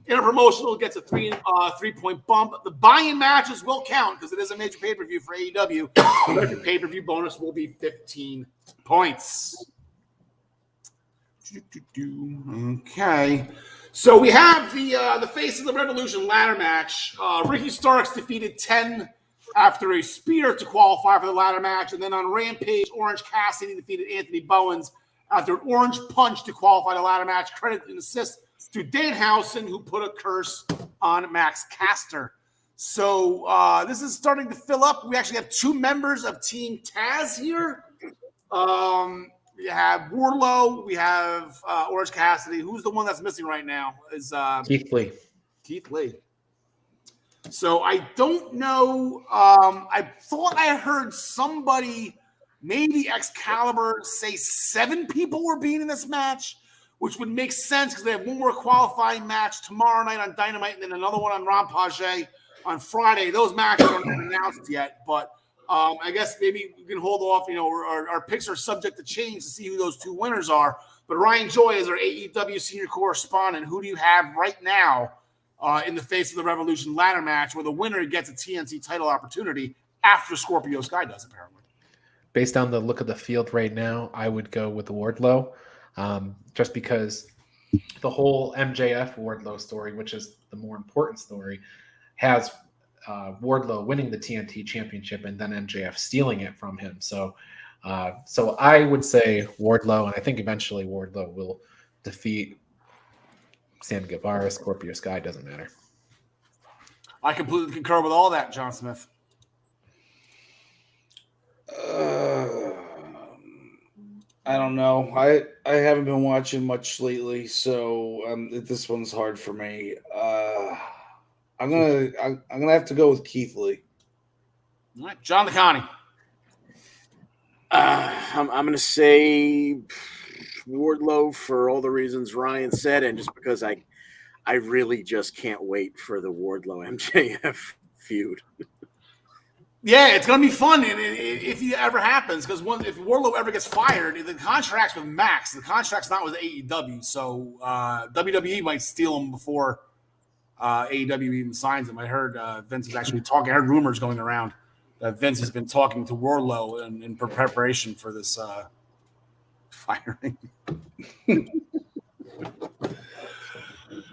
Interpromotional gets a 3-point bump. The buy-in matches will count because it is a major pay-per-view for AEW. The pay-per-view bonus will be 15 points. Okay. So we have the Face of the Revolution ladder match. Ricky Starks defeated 10 after a spear to qualify for the ladder match. And then on Rampage, Orange Cassidy defeated Anthony Bowens after an orange punch to qualify the ladder match. Credit and assist to Danhausen, who put a curse on Max Caster. So this is starting to fill up. We actually have 2 members of Team Taz here. We have Wardlow. We have Orange Cassidy. Who's the one that's missing right now? Is Keith Lee. Keith Lee. So I don't know. I thought I heard somebody, maybe Excalibur, say 7 people were being in this match, which would make sense because they have one more qualifying match tomorrow night on Dynamite and then another one on Rampage on Friday. Those matches aren't announced yet, but I guess maybe we can hold off. Our picks are subject to change to see who those 2 winners are. But Ryan Joy is our AEW senior correspondent. Who do you have right now in the Face of the Revolution ladder match where the winner gets a TNT title opportunity after Scorpio Sky does, apparently? Based on the look of the field right now, I would go with Wardlow, just because the whole MJF Wardlow story, which is the more important story, has Wardlow winning the TNT championship and then MJF stealing it from him. So I would say Wardlow, and I think eventually Wardlow will defeat Sammy Guevara, Scorpio Sky, doesn't matter. I completely concur with all that, John Smith. I don't know. I haven't been watching much lately, so this one's hard for me. I'm gonna have to go with Keith Lee. All right, John DeConnie. I'm gonna say Wardlow for all the reasons Ryan said, and just because I really just can't wait for the Wardlow MJF feud. Yeah, it's going to be fun if it ever happens, because if Wardlow ever gets fired, the contract's with Max. The contract's not with AEW, so WWE might steal him before AEW even signs him. I heard Vince is actually talking. I heard rumors going around that Vince has been talking to Wardlow in preparation for this firing.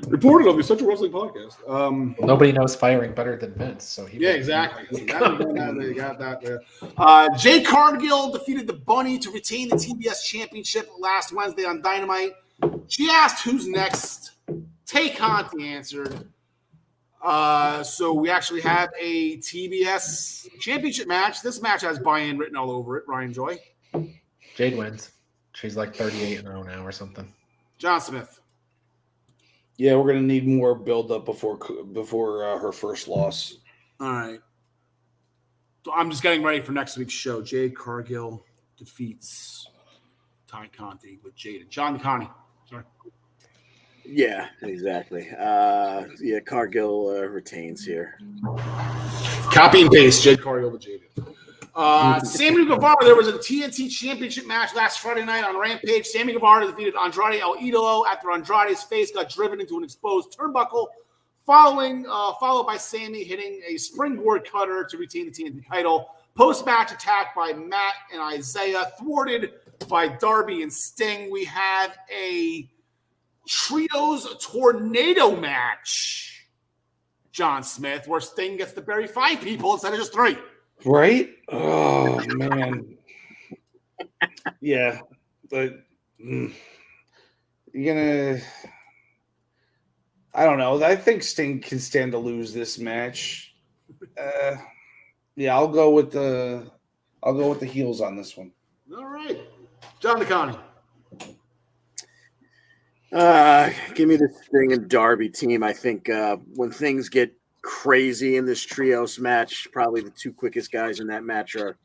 Reported on the Central Wrestling Podcast. Nobody knows firing better than Vince. So exactly. Got that there. Jay Cargill defeated the Bunny to retain the TBS Championship last Wednesday on Dynamite. She asked who's next. Tay Conti answered. So we actually have a TBS Championship match. This match has buy-in written all over it. Ryan Joy. Jade wins. She's like 38-0 now or something. John Smith. Yeah, we're gonna need more build up before her first loss. All right. So I'm just getting ready for next week's show. Jade Cargill defeats Ty Conti with Jade and John DeConnie. Sorry. Yeah, exactly. Cargill retains here. Copy and paste. Jade Cargill with Jade. Sammy Guevara, there was a TNT Championship match last Friday night on Rampage. Sammy Guevara defeated Andrade El Idolo after Andrade's face got driven into an exposed turnbuckle, followed by Sammy hitting a springboard cutter to retain the TNT title. Post-match attack by Matt and Isaiah, thwarted by Darby and Sting. We have a Trios Tornado match, John Smith, where Sting gets to bury 5 people instead of just 3. Right? Oh, man. Yeah. But you're going to... I don't know. I think Sting can stand to lose this match. Yeah, I'll go with the heels on this one. All right. John DeConnie. Give me the Sting and Darby team. I think when things get crazy in this trios match, probably the 2 quickest guys in that match are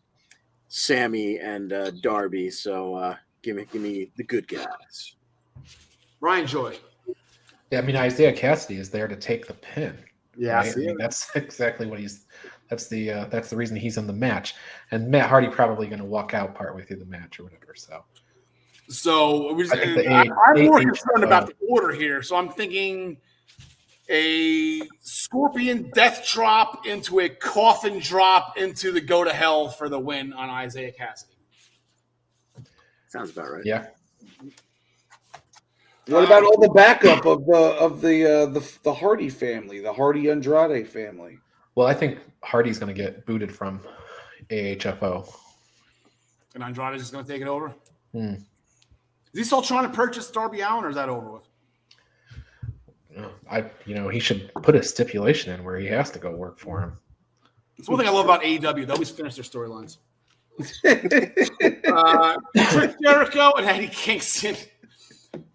Sammy and Darby. So give me the good guys. Ryan Joy. Yeah, I mean Isaiah Cassidy is there to take the pin. Yeah, right? I mean, that's exactly what he's. That's the reason he's in the match. And Matt Hardy probably going to walk out partway through the match or whatever. So I'm more concerned about the order here. So I'm thinking a Scorpion Death Drop into a Coffin Drop into the Go to Hell for the win on Isaiah Cassidy. Sounds about right. Yeah. What about all the backup of the Hardy family, the Hardy Andrade family? Well, I think Hardy's going to get booted from AHFO. And Andrade is just going to take it over? Hmm. Is he still trying to purchase Darby Allin, or is that over with? He should put a stipulation in where he has to go work for him. That's one thing I love about AEW. They always finish their storylines. Chris Jericho and Eddie Kingston.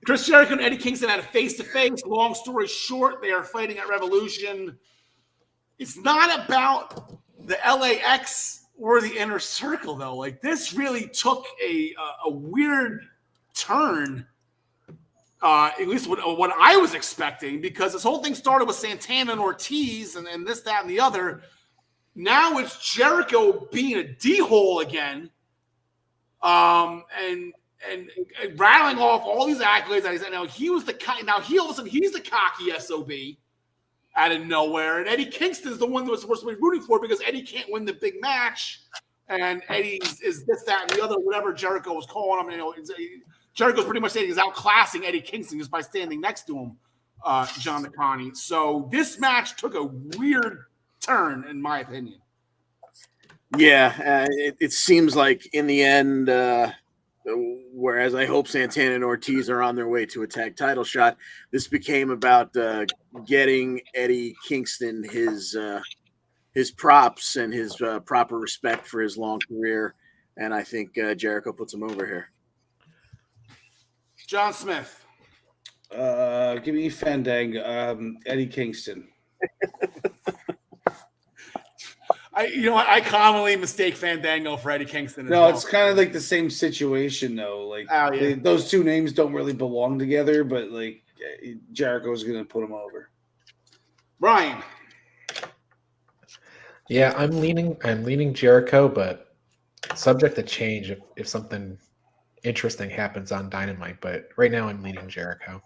Chris Jericho and Eddie Kingston had a face-to-face. Long story short, they are fighting at Revolution. It's not about the LAX or the Inner Circle, though. Like, this really took a weird turn, at least what I was expecting, because this whole thing started with Santana and Ortiz and this, that, and the other. Now it's Jericho being a D-hole again, and rattling off all these accolades that he's at. Now all of a sudden he's the cocky SOB out of nowhere, and Eddie Kingston's the one that was supposed to be rooting for because Eddie can't win the big match, and Eddie is this, that, and the other, whatever Jericho was calling him. Jericho's pretty much saying he's outclassing Eddie Kingston just by standing next to him, John McConney. So this match took a weird turn, in my opinion. Yeah, it seems like in the end, whereas I hope Santana and Ortiz are on their way to a tag title shot, this became about getting Eddie Kingston his props and his proper respect for his long career, and I think Jericho puts him over here. John Smith. Give me Fandango, Eddie Kingston. I commonly mistake Fandango for Eddie Kingston. It's kind of like the same situation, though. Like, those two names don't really belong together, but like Jericho's going to put them over. Brian. Yeah, I'm leaning Jericho, but subject to change if something interesting happens on Dynamite. But right now, I'm leaning Jericho.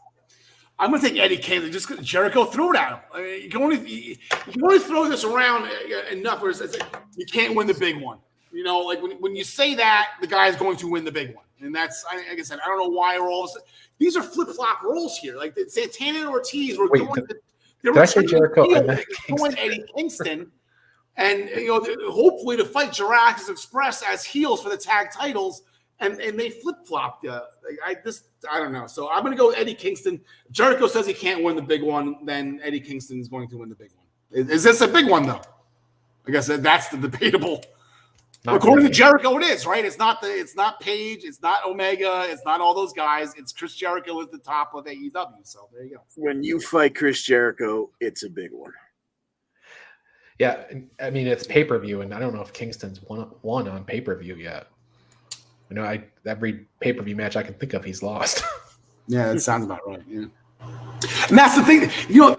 I'm going to take Eddie Kingston just because Jericho threw it at him. I mean, you can only throw this around enough where it's like you can't win the big one. Like when you say that, the guy is going to win the big one. And that's, like I said, I don't know why we're all – these are flip-flop roles here. Like Santana and Ortiz were did I say Jericho and Eddie Kingston. And, hopefully to fight Jurassic Express as heels for the tag titles. And they flip-flopped. I don't know. So I'm going to go with Eddie Kingston. Jericho says he can't win the big one. Then Eddie Kingston is going to win the big one. Is this a big one, though? I guess that's the debatable. According to Jericho, it is, right? It's not Paige. It's not Omega. It's not all those guys. It's Chris Jericho at the top of AEW. So there you go. When you fight Chris Jericho, it's a big one. Yeah, I mean, it's pay-per-view, and I don't know if Kingston's won on pay-per-view yet. Every pay-per-view match I can think of, he's lost. Yeah, that sounds about right. Yeah, and that's the thing.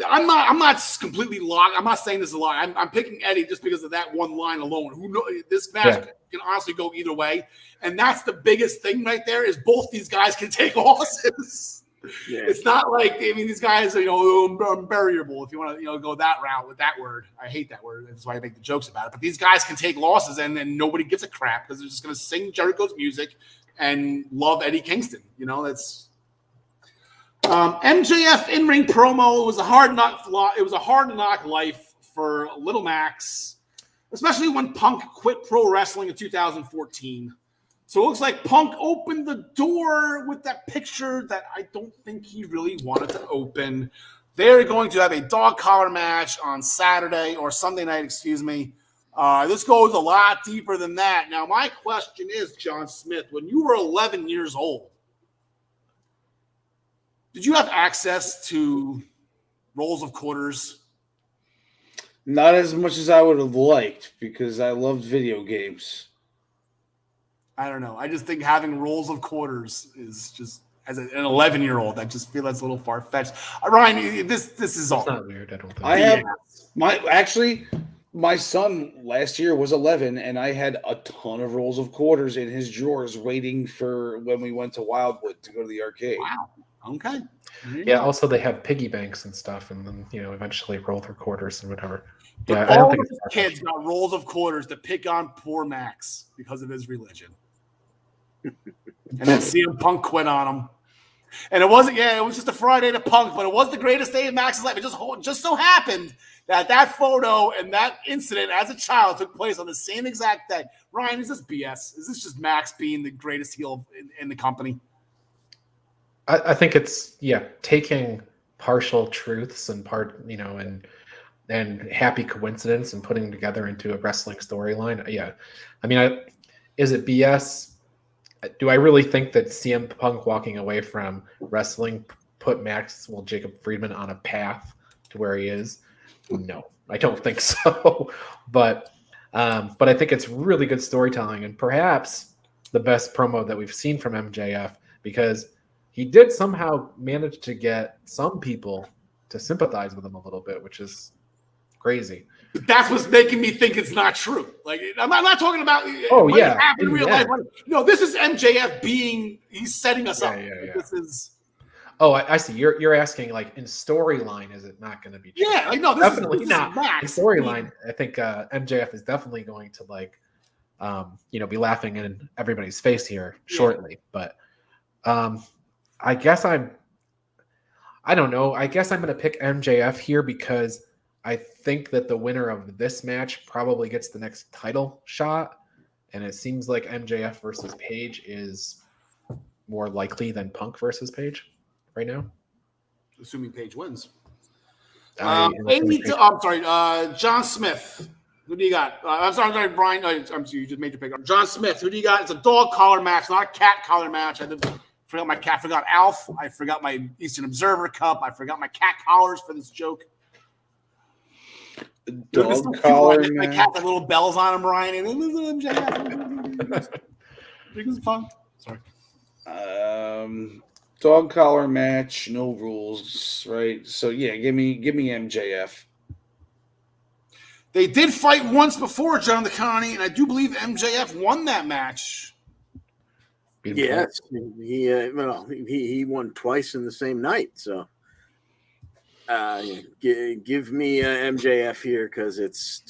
I'm not completely locked. I'm not saying this a lot. I'm picking Eddie just because of that one line alone. Who knows? This match can honestly go either way, and that's the biggest thing right there. Is both these guys can take losses. Yeah. It's not like these guys are unburiable. If you want to go that route with that word, I hate that word. That's why I make the jokes about it. But these guys can take losses and nobody gives a crap because they're just going to sing Jericho's music and love Eddie Kingston. That's MJF in-ring promo. It was a hard knock life for Little Max, especially when Punk quit pro wrestling in 2014. So it looks like Punk opened the door with that picture that I don't think he really wanted to open. They're going to have a dog collar match on Saturday or Sunday night, excuse me. This goes a lot deeper than that. Now, my question is, John Smith, when you were 11 years old, did you have access to rolls of quarters? Not as much as I would have liked because I loved video games. I don't know. I just think having rolls of quarters is just as an 11-year-old. I just feel that's a little far fetched. Ryan, this is all. It's not weird. I don't think. I have my son last year was 11, and I had a ton of rolls of quarters in his drawers waiting for when we went to Wildwood to go to the arcade. Wow. Okay. Yeah. Also, they have piggy banks and stuff, and then eventually roll their quarters and whatever. But Yeah, I don't all think of it's the kids got rolls of quarters to pick on poor Max because of his religion. And then CM Punk quit on him. And it wasn't, it was just a Friday to Punk, but it was the greatest day in Max's life. It just so happened that photo and that incident as a child took place on the same exact day. Ryan, is this BS? Is this just Max being the greatest heel in the company? I think it's taking partial truths and and happy coincidence and putting together into a wrestling storyline. Yeah, I mean, is it BS? Do I really think that CM Punk walking away from wrestling put Jacob Friedman on a path to where he is? No, I don't think so. But I think it's really good storytelling and perhaps the best promo that we've seen from MJF, because he did somehow manage to get some people to sympathize with him a little bit, which is crazy. That's what's making me think it's not true. Like, I'm not talking about in real life. No, this is MJF he's setting us up. Yeah. This is. Oh, I see. You're asking, like, in storyline, is it not going to be true? Yeah, like, no, this definitely is not. Max. In storyline, I think MJF is definitely going to be laughing in everybody's face here shortly. But I guess I don't know. I guess I'm going to pick MJF here because I think that the winner of this match probably gets the next title shot, and it seems like MJF versus Page is more likely than Punk versus Page right now. Assuming Page wins. I'm sorry, John Smith. Who do you got? I'm sorry, Brian. I'm sorry, you just made your pick. John Smith. Who do you got? It's a dog collar match, not a cat collar match. I forgot my cat. I forgot Alf. I forgot my Eastern Observer cup. I forgot my cat collars for this joke. Dog collar match. My cat had little bells on him, Ryan. And MJF. Because Punk. Sorry. Dog collar match, no rules, right? So give me MJF. They did fight once before, John the Connie, and I do believe MJF won that match. Yes, he won twice in the same night. So, give me MJF here because it's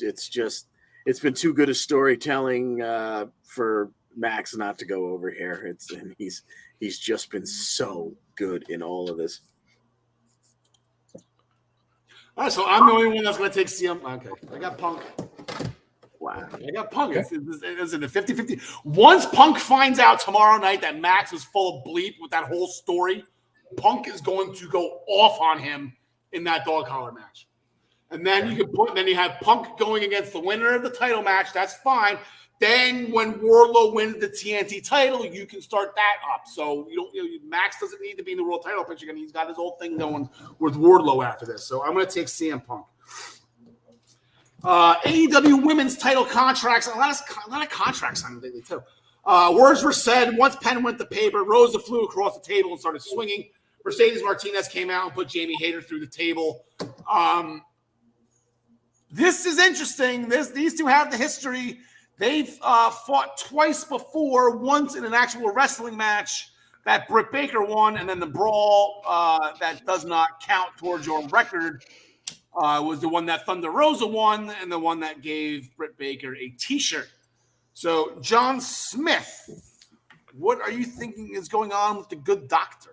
been too good a storytelling for Max not to go over here. He's just been so good in all of this. All right, so I'm the only one that's going to take CM. Okay, I got Punk. Wow. I got Punk. It's in the 50-50. Once Punk finds out tomorrow night that Max is full of bleep with that whole story, Punk is going to go off on him in that dog collar match. And then you have Punk going against the winner of the title match. That's fine. Then when Wardlow wins the TNT title, you can start that up. So Max doesn't need to be in the world title picture again. He's got his whole thing going with Wardlow after this. So I'm going to take CM Punk. AEW women's title contracts. A lot of contracts on lately too. Words were said. Once pen went to paper, Rosa flew across the table and started swinging. Mercedes Martinez came out and put Jamie Hayter through the table. This is interesting. These two have the history. They've fought twice before, once in an actual wrestling match that Britt Baker won, and then the brawl that does not count towards your record was the one that Thunder Rosa won, and the one that gave Britt Baker a T-shirt. So, John Smith, what are you thinking is going on with the good doctor?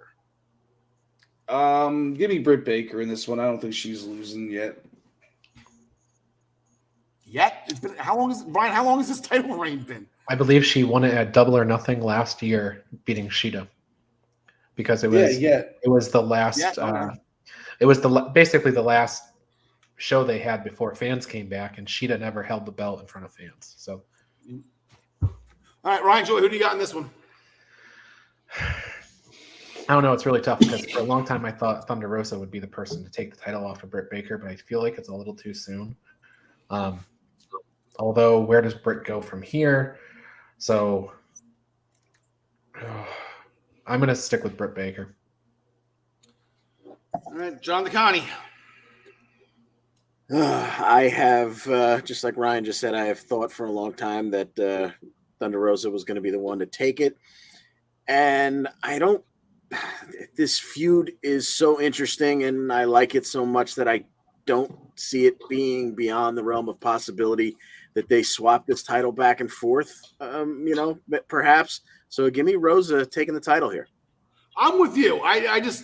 Give me Britt Baker in this one. I don't think she's losing yet. It's been how long has this title reign been? I believe she won it at Double or Nothing last year, beating Shida, because it was the last. It was basically the last show they had before fans came back, and Shida never held the belt in front of fans. So, all right, Ryan Joy, who do you got in this one? I don't know. It's really tough because for a long time I thought Thunder Rosa would be the person to take the title off of Britt Baker, but I feel like it's a little too soon. Although, where does Britt go from here? So, I'm going to stick with Britt Baker. All right, John DeConnie. I have, just like Ryan just said, I have thought for a long time that Thunder Rosa was going to be the one to take it. And this feud is so interesting and I like it so much that I don't see it being beyond the realm of possibility that they swap this title back and forth, perhaps. So give me Rosa taking the title here. I'm with you. There's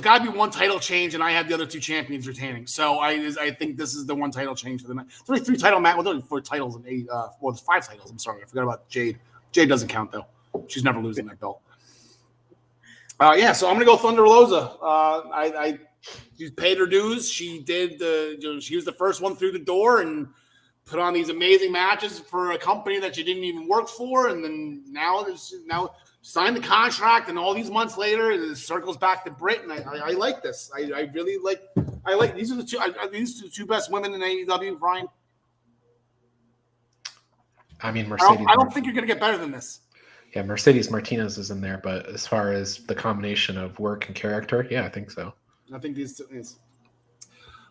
got to be one title change, and I have the other two champions retaining. So I think this is the one title change for the night. There's only 3 title match. Well, there's 4 titles and 8. There's 5 titles. I'm sorry, I forgot about Jade. Jade doesn't count though. She's never losing that belt. So I'm gonna go Thunder Rosa. She's paid her dues. She did she was the first one through the door and put on these amazing matches for a company that she didn't even work for, and then now signed the contract, and all these months later, it circles back to Britt, and I like this. I really like. I like these are the two best women in AEW, Brian. I mean, Mercedes. I don't think you're gonna get better than this. Yeah, Mercedes Martinez is in there, but as far as the combination of work and character, yeah, I think so. I think these two is.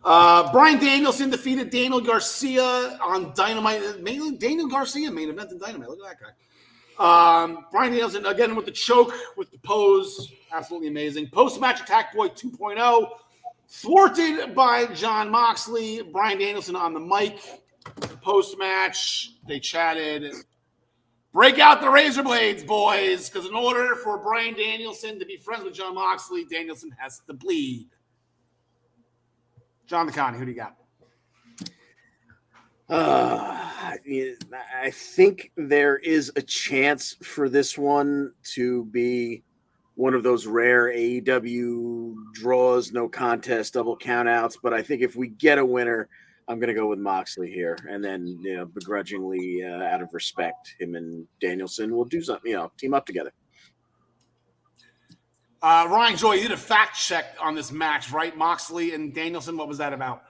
Bryan Danielson defeated Daniel Garcia on Dynamite. Mainly Daniel Garcia main event in Dynamite. Look at that guy. Bryan Danielson again with the choke, with the pose. Absolutely amazing. Post-match Attack Boy 2.0. Thwarted by Jon Moxley. Bryan Danielson on the mic. Post-match, they chatted. Break out the razor blades, boys, because in order for Bryan Danielson to be friends with Jon Moxley, Danielson has to bleed. John DeConnie, who do you got? I think there is a chance for this one to be one of those rare AEW draws, no contest, double countouts. But I think if we get a winner, I'm going to go with Moxley here. And then, begrudgingly, out of respect, him and Danielson will do something, team up together. Ryan Joy, you did a fact check on this match, right? Moxley and Danielson, what was that about?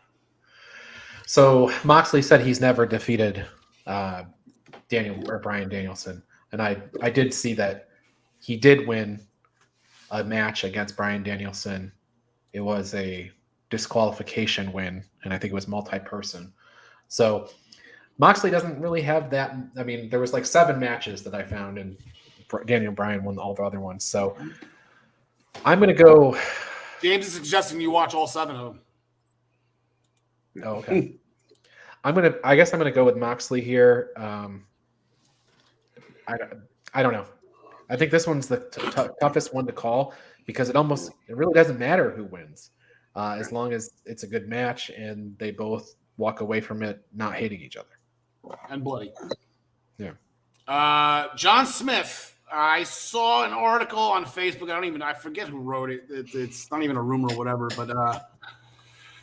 So Moxley said he's never defeated Bryan Danielson. And I did see that he did win a match against Bryan Danielson. It was a disqualification win, and I think it was multi-person. So Moxley doesn't really have that. I mean, there was like 7 matches that I found, and Daniel Bryan won all the other ones. So I'm going to go. James is suggesting you watch all 7 of them. Oh, okay. I guess I'm going to go with Moxley here. I don't know. I think this one's the toughest one to call because it really doesn't matter who wins. As long as it's a good match and they both walk away from it not hating each other. And bloody. Yeah. John Smith. I saw an article on Facebook. I forget who wrote it. It's not even a rumor or whatever, but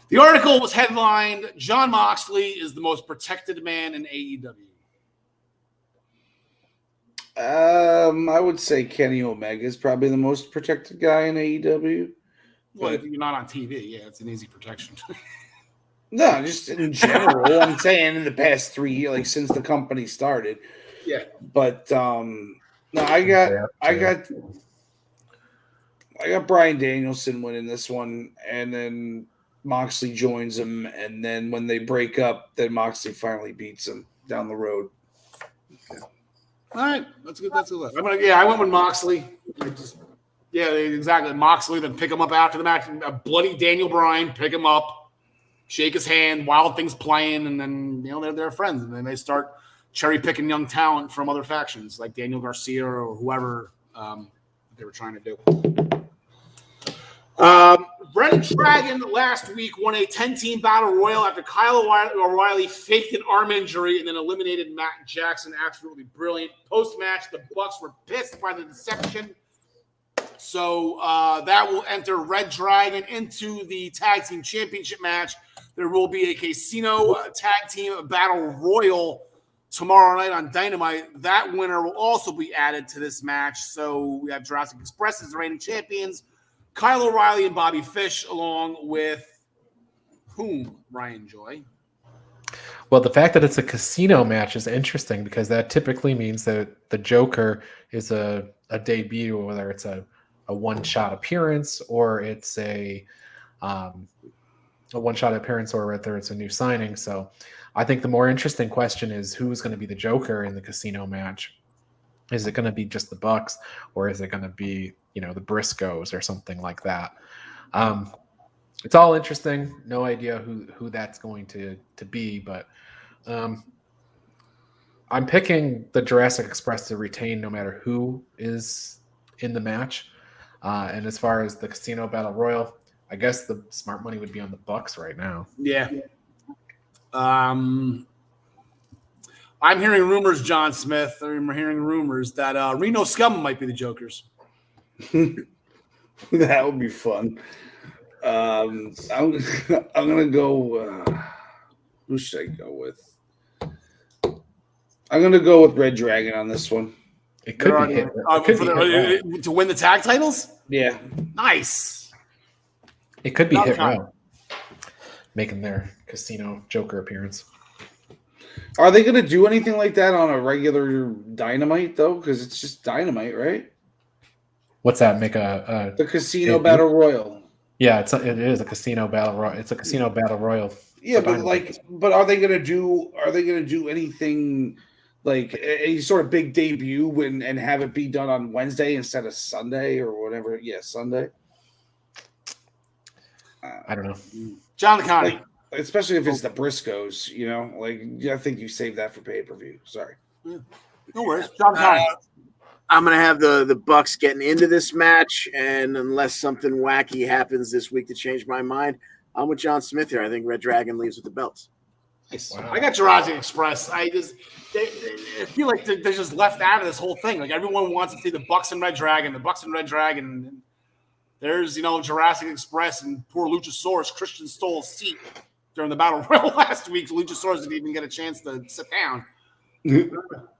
the article was headlined, Jon Moxley is the most protected man in AEW. I would say Kenny Omega is probably the most protected guy in AEW. Well, if you're not on TV, yeah, it's an easy protection. No, just in general. I'm saying in the past 3 years, like since the company started. Yeah. But no, I got Bryan Danielson winning this one, and then Moxley joins him, and then when they break up, then Moxley finally beats him down the road. All right, that's good. That's good. I went with Moxley. Exactly. Moxley, then pick him up after the match. A bloody Daniel Bryan, pick him up, shake his hand, Wild Things playing, and then they're friends, and then they start cherry picking young talent from other factions like Daniel Garcia or whoever they were trying to do. Brendan Dragon last week won a 10-team battle royal after Kyle O'Reilly faked an arm injury and then eliminated Matt Jackson. Absolutely brilliant. Post-match, the Bucks were pissed by the deception. So that will enter Red Dragon into the Tag Team Championship match. There will be a Casino Tag Team Battle Royal tomorrow night on Dynamite. That winner will also be added to this match. So we have Jurassic Express as the reigning champions, Kyle O'Reilly and Bobby Fish, along with whom, Ryan Joy? Well, the fact that it's a casino match is interesting because that typically means that the Joker is a debut, whether it's a one-shot appearance or it's a one-shot appearance or whether it's a new signing. So I think the more interesting question is who's going to be the Joker in the casino match. Is it going to be just the Bucks, or is it going to be, the Briscoes or something like that? It's all interesting. No idea who that's going to be, but I'm picking the Jurassic Express to retain no matter who is in the match. And as far as the Casino Battle Royal, I guess the smart money would be on the Bucks right now. Yeah. I'm hearing rumors, John Smith. I'm hearing rumors that Reno Scum might be the Jokers. That would be fun. I'm gonna go. Who should I go with? I'm gonna go with Red Dragon on this one. It could be hit to win the tag titles. Yeah, nice. It could be hit row, making their Casino Joker appearance. Are they going to do anything like that on a regular Dynamite though? Because it's just Dynamite, right? What's that? Make the Casino Battle Royal. Yeah, it is a Casino Battle Royal. It's a Casino Battle Royal. Yeah, but are they going to do anything like a sort of big debut and have it be done on Wednesday instead of Sunday or whatever? Yeah, Sunday. I don't know. John Connie. Especially if it's the Briscoes, I think you saved that for pay-per-view. Sorry. Yeah. No worries. John Connie. I'm going to have the Bucks getting into this match, and unless something wacky happens this week to change my mind, I'm with John Smith here. I think Red Dragon leaves with the belts. Nice. Wow. I got Jurassic Express. I feel like they're just left out of this whole thing. Like everyone wants to see the Bucks and Red Dragon, And there's, Jurassic Express and poor Luchasaurus. Christian stole a seat during the Battle Royal last week. Luchasaurus didn't even get a chance to sit down. I'm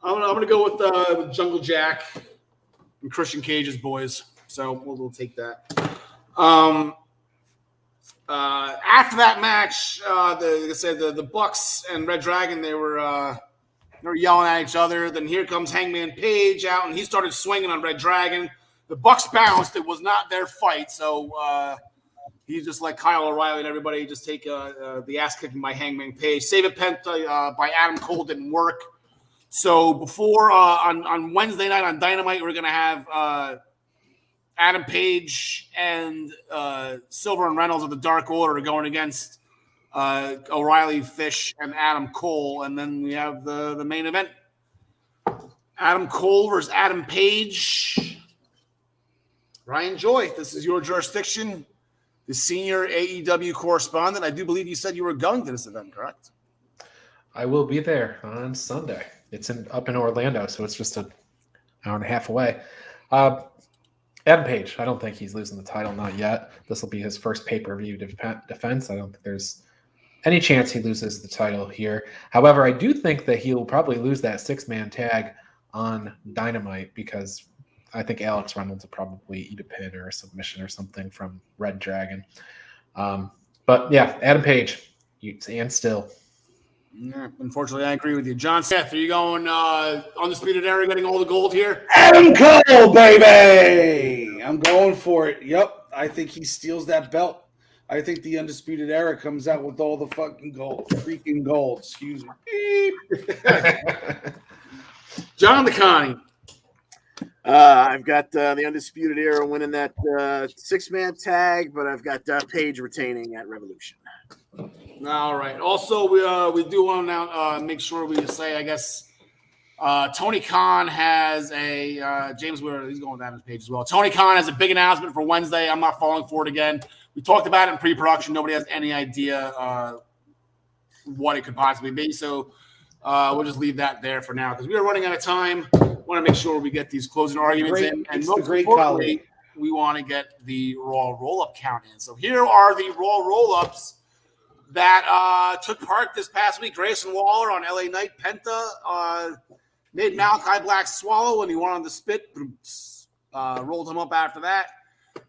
gonna go with Jungle Jack and Christian Cage's boys. So we'll take that. After that match, like I said, the Bucks and Red Dragon, they were yelling at each other. Then here comes Hangman Page out, and he started swinging on Red Dragon. The Bucks bounced. It was not their fight, so he's just like Kyle O'Reilly and everybody just take the ass kicking by Hangman Page. Save It Penta by Adam Cole didn't work. So before on Wednesday night on Dynamite, we're gonna have Adam Page and Silver and Reynolds of the Dark Order going against O'Reilly, Fish, and Adam Cole, and then we have the main event: Adam Cole versus Adam Page. Ryan Joy, this is your jurisdiction. The senior AEW correspondent. I do believe you said you were going to this event, correct? I will be there on Sunday. It's up in Orlando, so it's just an hour and a half away. Adam Page, I don't think he's losing the title, not yet. This will be his first pay-per-view defense. I don't think there's any chance he loses the title here. However, I do think that he'll probably lose that six-man tag on Dynamite because I think Alex Reynolds will probably eat a pin or a submission or something from Red Dragon. But yeah, Adam Page, and still. Yeah, unfortunately, I agree with you. John Smith, are you going Undisputed Era getting all the gold here? Adam Cole, baby! I'm going for it. Yep, I think he steals that belt. I think the Undisputed Era comes out with all the fucking gold. Freaking gold. Excuse me. John DeConnie. I've got the Undisputed Era winning that six-man tag, but I've got Page retaining at Revolution. All right. Also, we do want to now make sure we say, I guess, Tony Khan has a James Weir. He's going down his page as well. Tony Khan has a big announcement for Wednesday. I'm not falling for it again. We talked about it in pre-production. Nobody has any idea what it could possibly be. So we'll just leave that there for now because we are running out of time. Want to make sure we get these closing arguments in, and most importantly, we want to get the Raw roll-up count in. So here are the Raw roll-ups that took part this past week. Grayson Waller on LA Knight. Penta made Malachi Black swallow when he went on the spit. Rolled him up after that.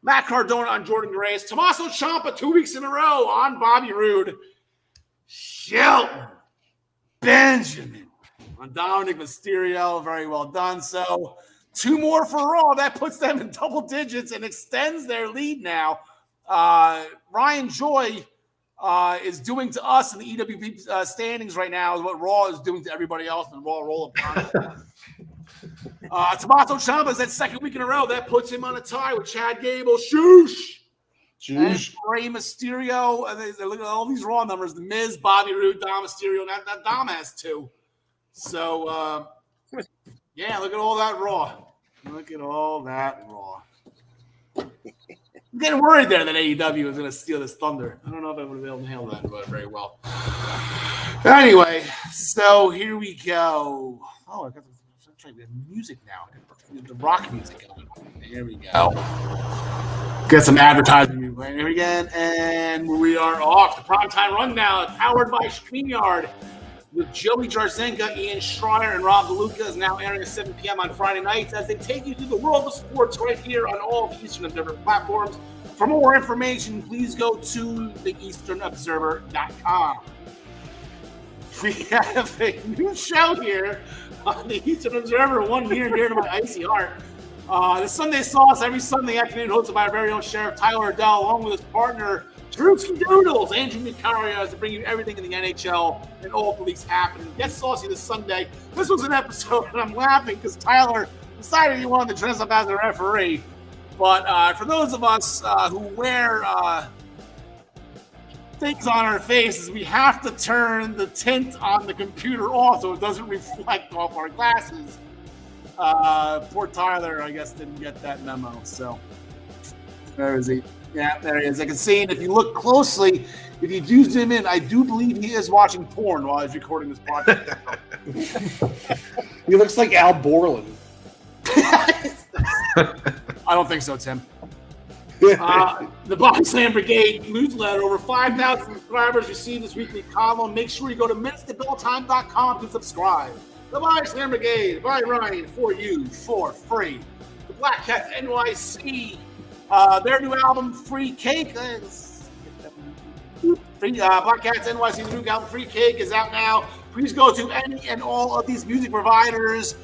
Matt Cardona on Jordan Grace. Tommaso Ciampa 2 weeks in a row on Bobby Roode. Shelton Benjamin on Dominic Mysterio. Very well done. So 2 more for Raw. That puts them in double digits and extends their lead now. Ryan Joy is doing to us in the EWP standings right now is what Raw is doing to everybody else in the Raw roll-up. Tommaso Ciampa is that second week in a row. That puts him on a tie with Chad Gable. Shoosh! And Rey Mysterio. And look at all these Raw numbers. The Miz, Bobby Roode, Dom Mysterio. Now Dom has 2. So, yeah, look at all that Raw. Look at all that Raw. I'm getting worried there that AEW is going to steal this thunder. I don't know if I would be able to handle that very well. Anyway, so here we go. Oh, I got the music now. The rock music going on. Here we go. Get some advertising here again, and we are off. The primetime rundown, powered by StreamYard, with Joey Jarzenka, Ian Schreier, and Rob DeLuca, is now airing at 7 p.m. on Friday nights as they take you through the world of sports right here on all the Eastern Observer platforms. For more information, please go to theeasternobserver.com. We have a new show here on the Eastern Observer, one near and dear to my icy heart. The Sunday Sauce, every Sunday afternoon, hosted by our very own Sheriff Tyler Adele, along with his partner, Drewski Doodles, Andrew Nicaria, to bring you everything in the NHL and all the leagues happening. Get saucy this Sunday. This was an episode, and I'm laughing because Tyler decided he wanted to dress up as a referee. But for those of us who wear things on our faces, we have to turn the tint on the computer off so it doesn't reflect off our glasses. Poor Tyler, I guess, didn't get that memo. So there is he. Yeah, there he is. I can see it. If you look closely, if you do zoom in, I do believe he is watching porn while he's recording this podcast. He looks like Al Borland. I don't think so, Tim. The Body Slam Brigade newsletter, over 5,000 subscribers receive this weekly column. Make sure you go to minutestobelltime.com to subscribe. The Body Slam Brigade by Ryan for you for free. The Black Cats NYC, their new album Free Cake. Black Cats NYC's new album Free Cake is out now. Please go to any and all of these music providers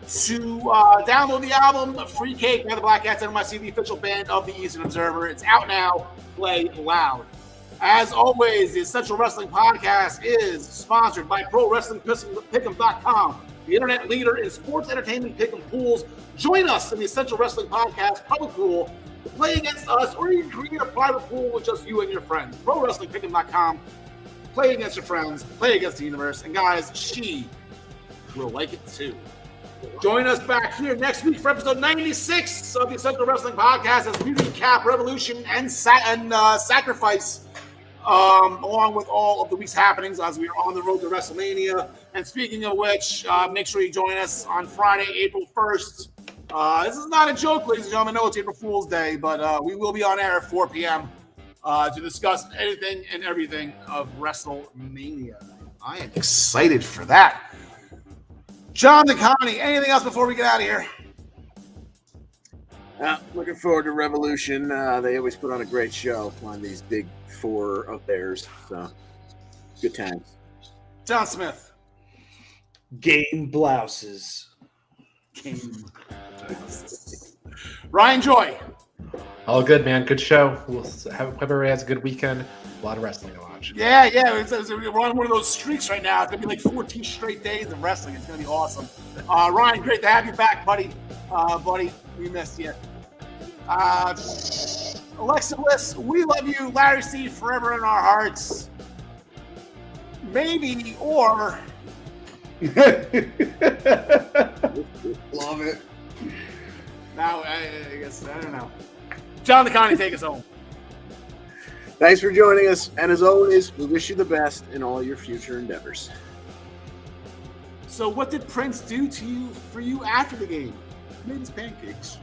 to download the album Free Cake by the Black Cats NYC, the official band of the Eastern Observer. It's out now. Play loud. As always, the Essential Wrestling Podcast is sponsored by ProWrestlingPick'em.com, the internet leader in sports entertainment pick'em pools. Join us in the Essential Wrestling Podcast public pool to play against us, or you can create a private pool with just you and your friends. ProWrestlingPick'em.com. Play against your friends, play against the universe, and guys, she will like it too. Join us back here next week for episode 96 of the Essential Wrestling Podcast as we recap Revolution and Sacrifice, along with all of the week's happenings as we are on the road to WrestleMania. And speaking of which, make sure you join us on Friday, April 1st. This is not a joke, ladies and gentlemen. I know it's April Fool's Day, but we will be on air at 4 p.m. To discuss anything and everything of WrestleMania. I am excited for that. John DeConnie, anything else before we get out of here? Looking forward to Revolution. They always put on a great show on these big 4 of theirs. So, good times. John Smith. Game blouses. Game blouses. Ryan Joy. All good, man. Good show. We'll have everybody has a good weekend. A lot of wrestling to watch. Yeah. We're on one of those streaks right now. It's going to be like 14 straight days of wrestling. It's going to be awesome. Ryan, great to have you back, buddy. Buddy, we missed you. Alexa Bliss, we love you. Larry Steve, forever in our hearts. Maybe, or... Love it. Now, I guess, I don't know. John DeConnie, take us home. Thanks for joining us, and as always, we wish you the best in all your future endeavors. So what did Prince do for you after the game? He made his pancakes.